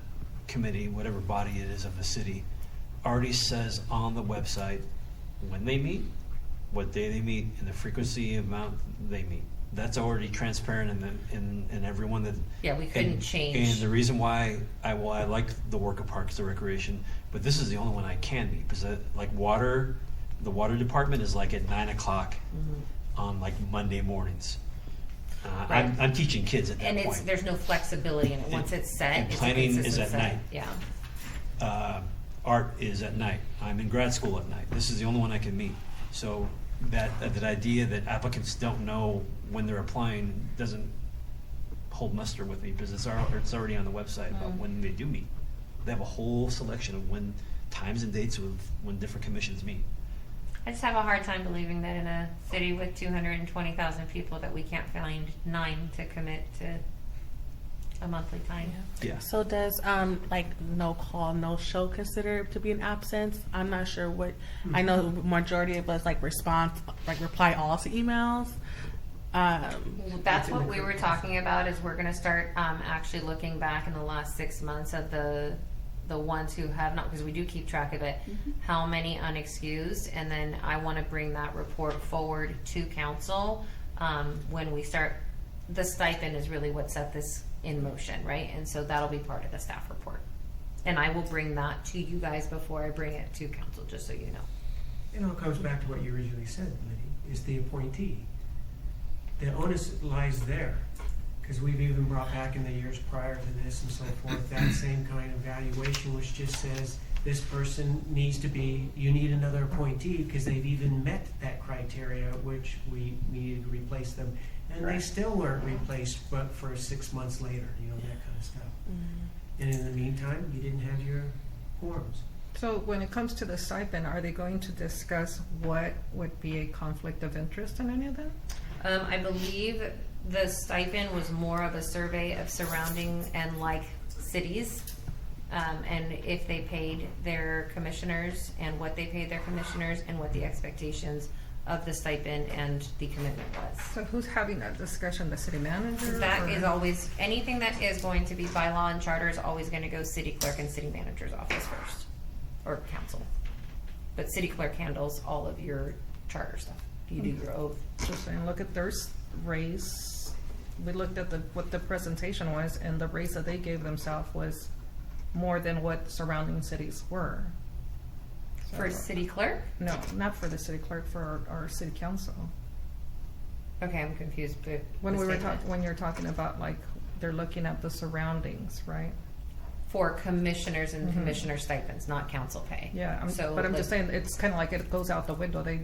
committee, whatever body it is of the city, already says on the website when they meet, what day they meet, and the frequency amount they meet. That's already transparent in everyone that. Yeah, we couldn't change. And the reason why I like the work of Parks and Recreation, but this is the only one I can meet, because like water, the water department is like at 9 o'clock on like Monday mornings. Right. I'm teaching kids at that And point. there's no flexibility in it. Once it's set, And it's a planning is consistent at set. night. Yeah. Art is at night. I'm in grad school at night. This is the only one I can meet. So that idea that applicants don't know when they're applying doesn't hold muster with me, because it's already on the website about when they do meet. They have a whole selection of when times and dates of when different commissions meet. I just have a hard time believing that in a city with 220,000 people that we can't find 9 to commit to a monthly time. Yeah. So does no call, no show consider to be an absence? I'm not sure what. I know the majority of us reply all to emails. That's what we were talking about, is we're gonna start actually looking back in the last 6 months of the ones who have not, because we do keep track of it, how many unexcused, and then I want to bring that report forward to council when we start. The stipend is really what set this in motion, right? And so that'll be part of the staff report, and I will bring that to you guys before I bring it to council, just so you know. It all comes back to what you originally said, Liddy, is the appointee. The onus lies there, because we've even brought back in the years prior to this and so forth, that same kind of valuation which just says, this person needs to be, you need another appointee, because they've even met that criteria, which we needed to replace them. And they still weren't replaced, but for 6 months later, you know, that kind of stuff. And in the meantime, you didn't have your quorums. So when it comes to the stipend, are they going to discuss what would be a conflict of interest in any of that? I believe the stipend was more of a survey of surrounding and like cities. And if they paid their commissioners and what they paid their commissioners and what the expectations of the stipend and the commitment was. So who's having that discussion, the city manager? That or- is always, anything that is going to be by law and charter is always gonna go city clerk and city manager's office first, or council. But city clerk handles all of your charter stuff. You do your oath. Just saying, look at their raise. We looked at what the presentation was, and the raise that they gave themselves was more than what surrounding cities were. For So- city clerk? No, not for the city clerk, for our city council. Okay, I'm confused, but. When the we were statement. when you're talking about like, they're looking at the surroundings, right? For commissioners and Mhm. commissioner stipends, not council pay. Yeah, So, but I'm just like- saying, it's kind of like it goes out the window. They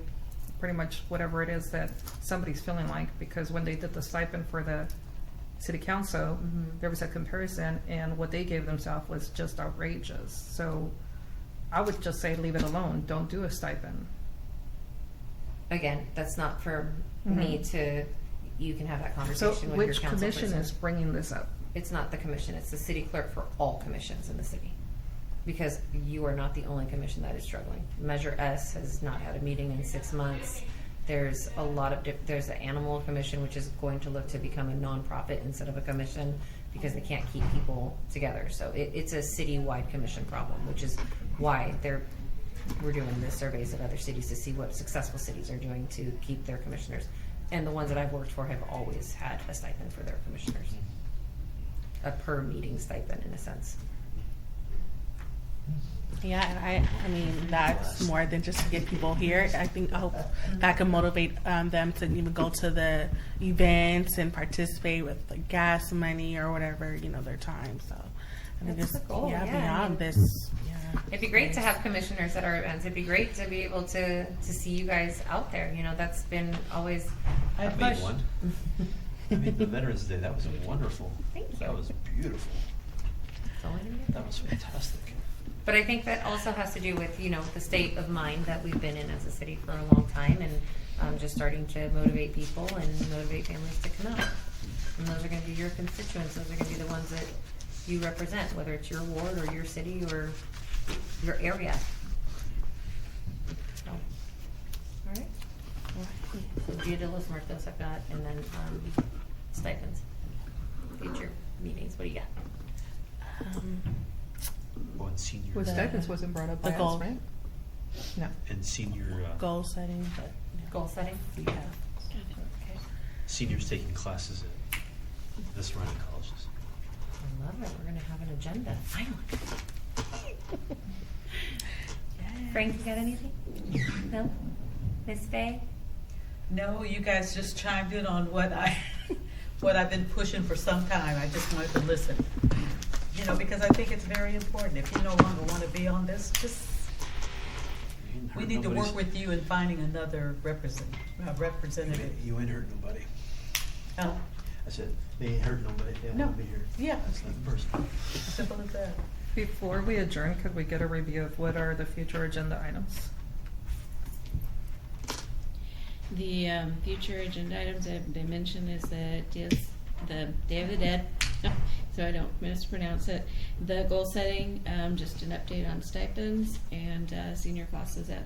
pretty much, whatever it is that somebody's feeling like, because when they did the stipend for the city council, Mhm. there was a comparison, and what they gave themselves was just outrageous. So I would just say, leave it alone. Don't do a stipend. Again, that's not for me Mhm. to, you can have that So conversation with your which council commission person. is bringing this up? It's not the commission, it's the city clerk for all commissions in the city. Because you are not the only commission that is struggling. Measure S has not had a meeting in 6 months. There's a lot of, there's the animal commission, which is going to look to become a nonprofit instead of a commission because they can't keep people together. So it's a citywide commission problem, which is why we're doing the surveys of other cities to see what successful cities are doing to keep their commissioners. And the ones that I've worked for have always had a stipend for their commissioners. A per meeting stipend in a sense. Yeah, and I mean, that's more than just to get people here. I think, I hope that can motivate them to even go to the events and participate with like gas money or whatever, you know, their time. So I think That's it's, the goal, yeah, I beyond mean, this. Yeah. It'd be great to have commissioners at our events. It'd be great to be able to see you guys out there. You know, that's been always. I made one. I made the Veterans Day. That was wonderful. Thank you. That was beautiful. That was fantastic. But I think that also has to do with, you know, the state of mind that we've been in as a city for a long time and just starting to motivate people and motivate families to come out. And those are going to be your constituents. Those are going to be the ones that you represent, whether it's your ward or your city or your area. So, all right. So Dia de los Muertos I've got, and then stipends. Future meetings. What do you got? Oh, and senior. Well, stipends wasn't brought up by The us, goal. right? No. And senior. Goal setting, but Goal setting? yeah. Okay. Seniors taking classes at the surrounding colleges. I love it. We're gonna have an agenda, finally. Frank, you got anything? No? Miss Faye? No, you guys just chimed in on what I've been pushing for some time. I just wanted to listen. You know, because I think it's very important. If you no longer want to be on this, we need to work with you in finding another representative. You ain't hurt nobody. Huh? I said, they ain't hurt nobody. They don't No. want to be here. Yeah. That's not the person. Simple as that. Before we adjourn, could we get a review of what are the future agenda items? The future agenda items that they mentioned is the Day of the Dead, so I don't mispronounce it. The goal setting, just an update on stipends and senior classes at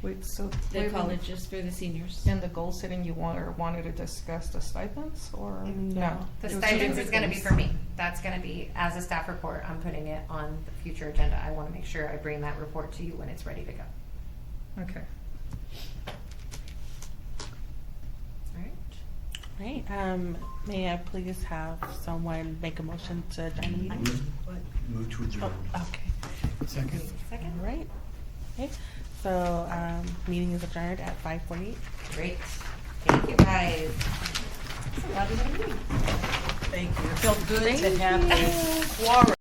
Wait, so the wait, colleges for the seniors. in the goal setting, you wanted to discuss the stipends or no? The It was stipends two is gonna be things. for me. That's gonna be, as a staff report, I'm putting it on the future agenda. I wanna make sure I bring that report to you when it's ready to go. Okay. All right? Right. May I please have someone make a motion to adjourn the meeting? Move to adjourn. Oh, okay. Second. Second? All right. Okay. So, meeting is adjourned at 5:48. Great. Thank you, guys. That's a lot of meeting. Thank you. It felt good Thank to have you. a quorum.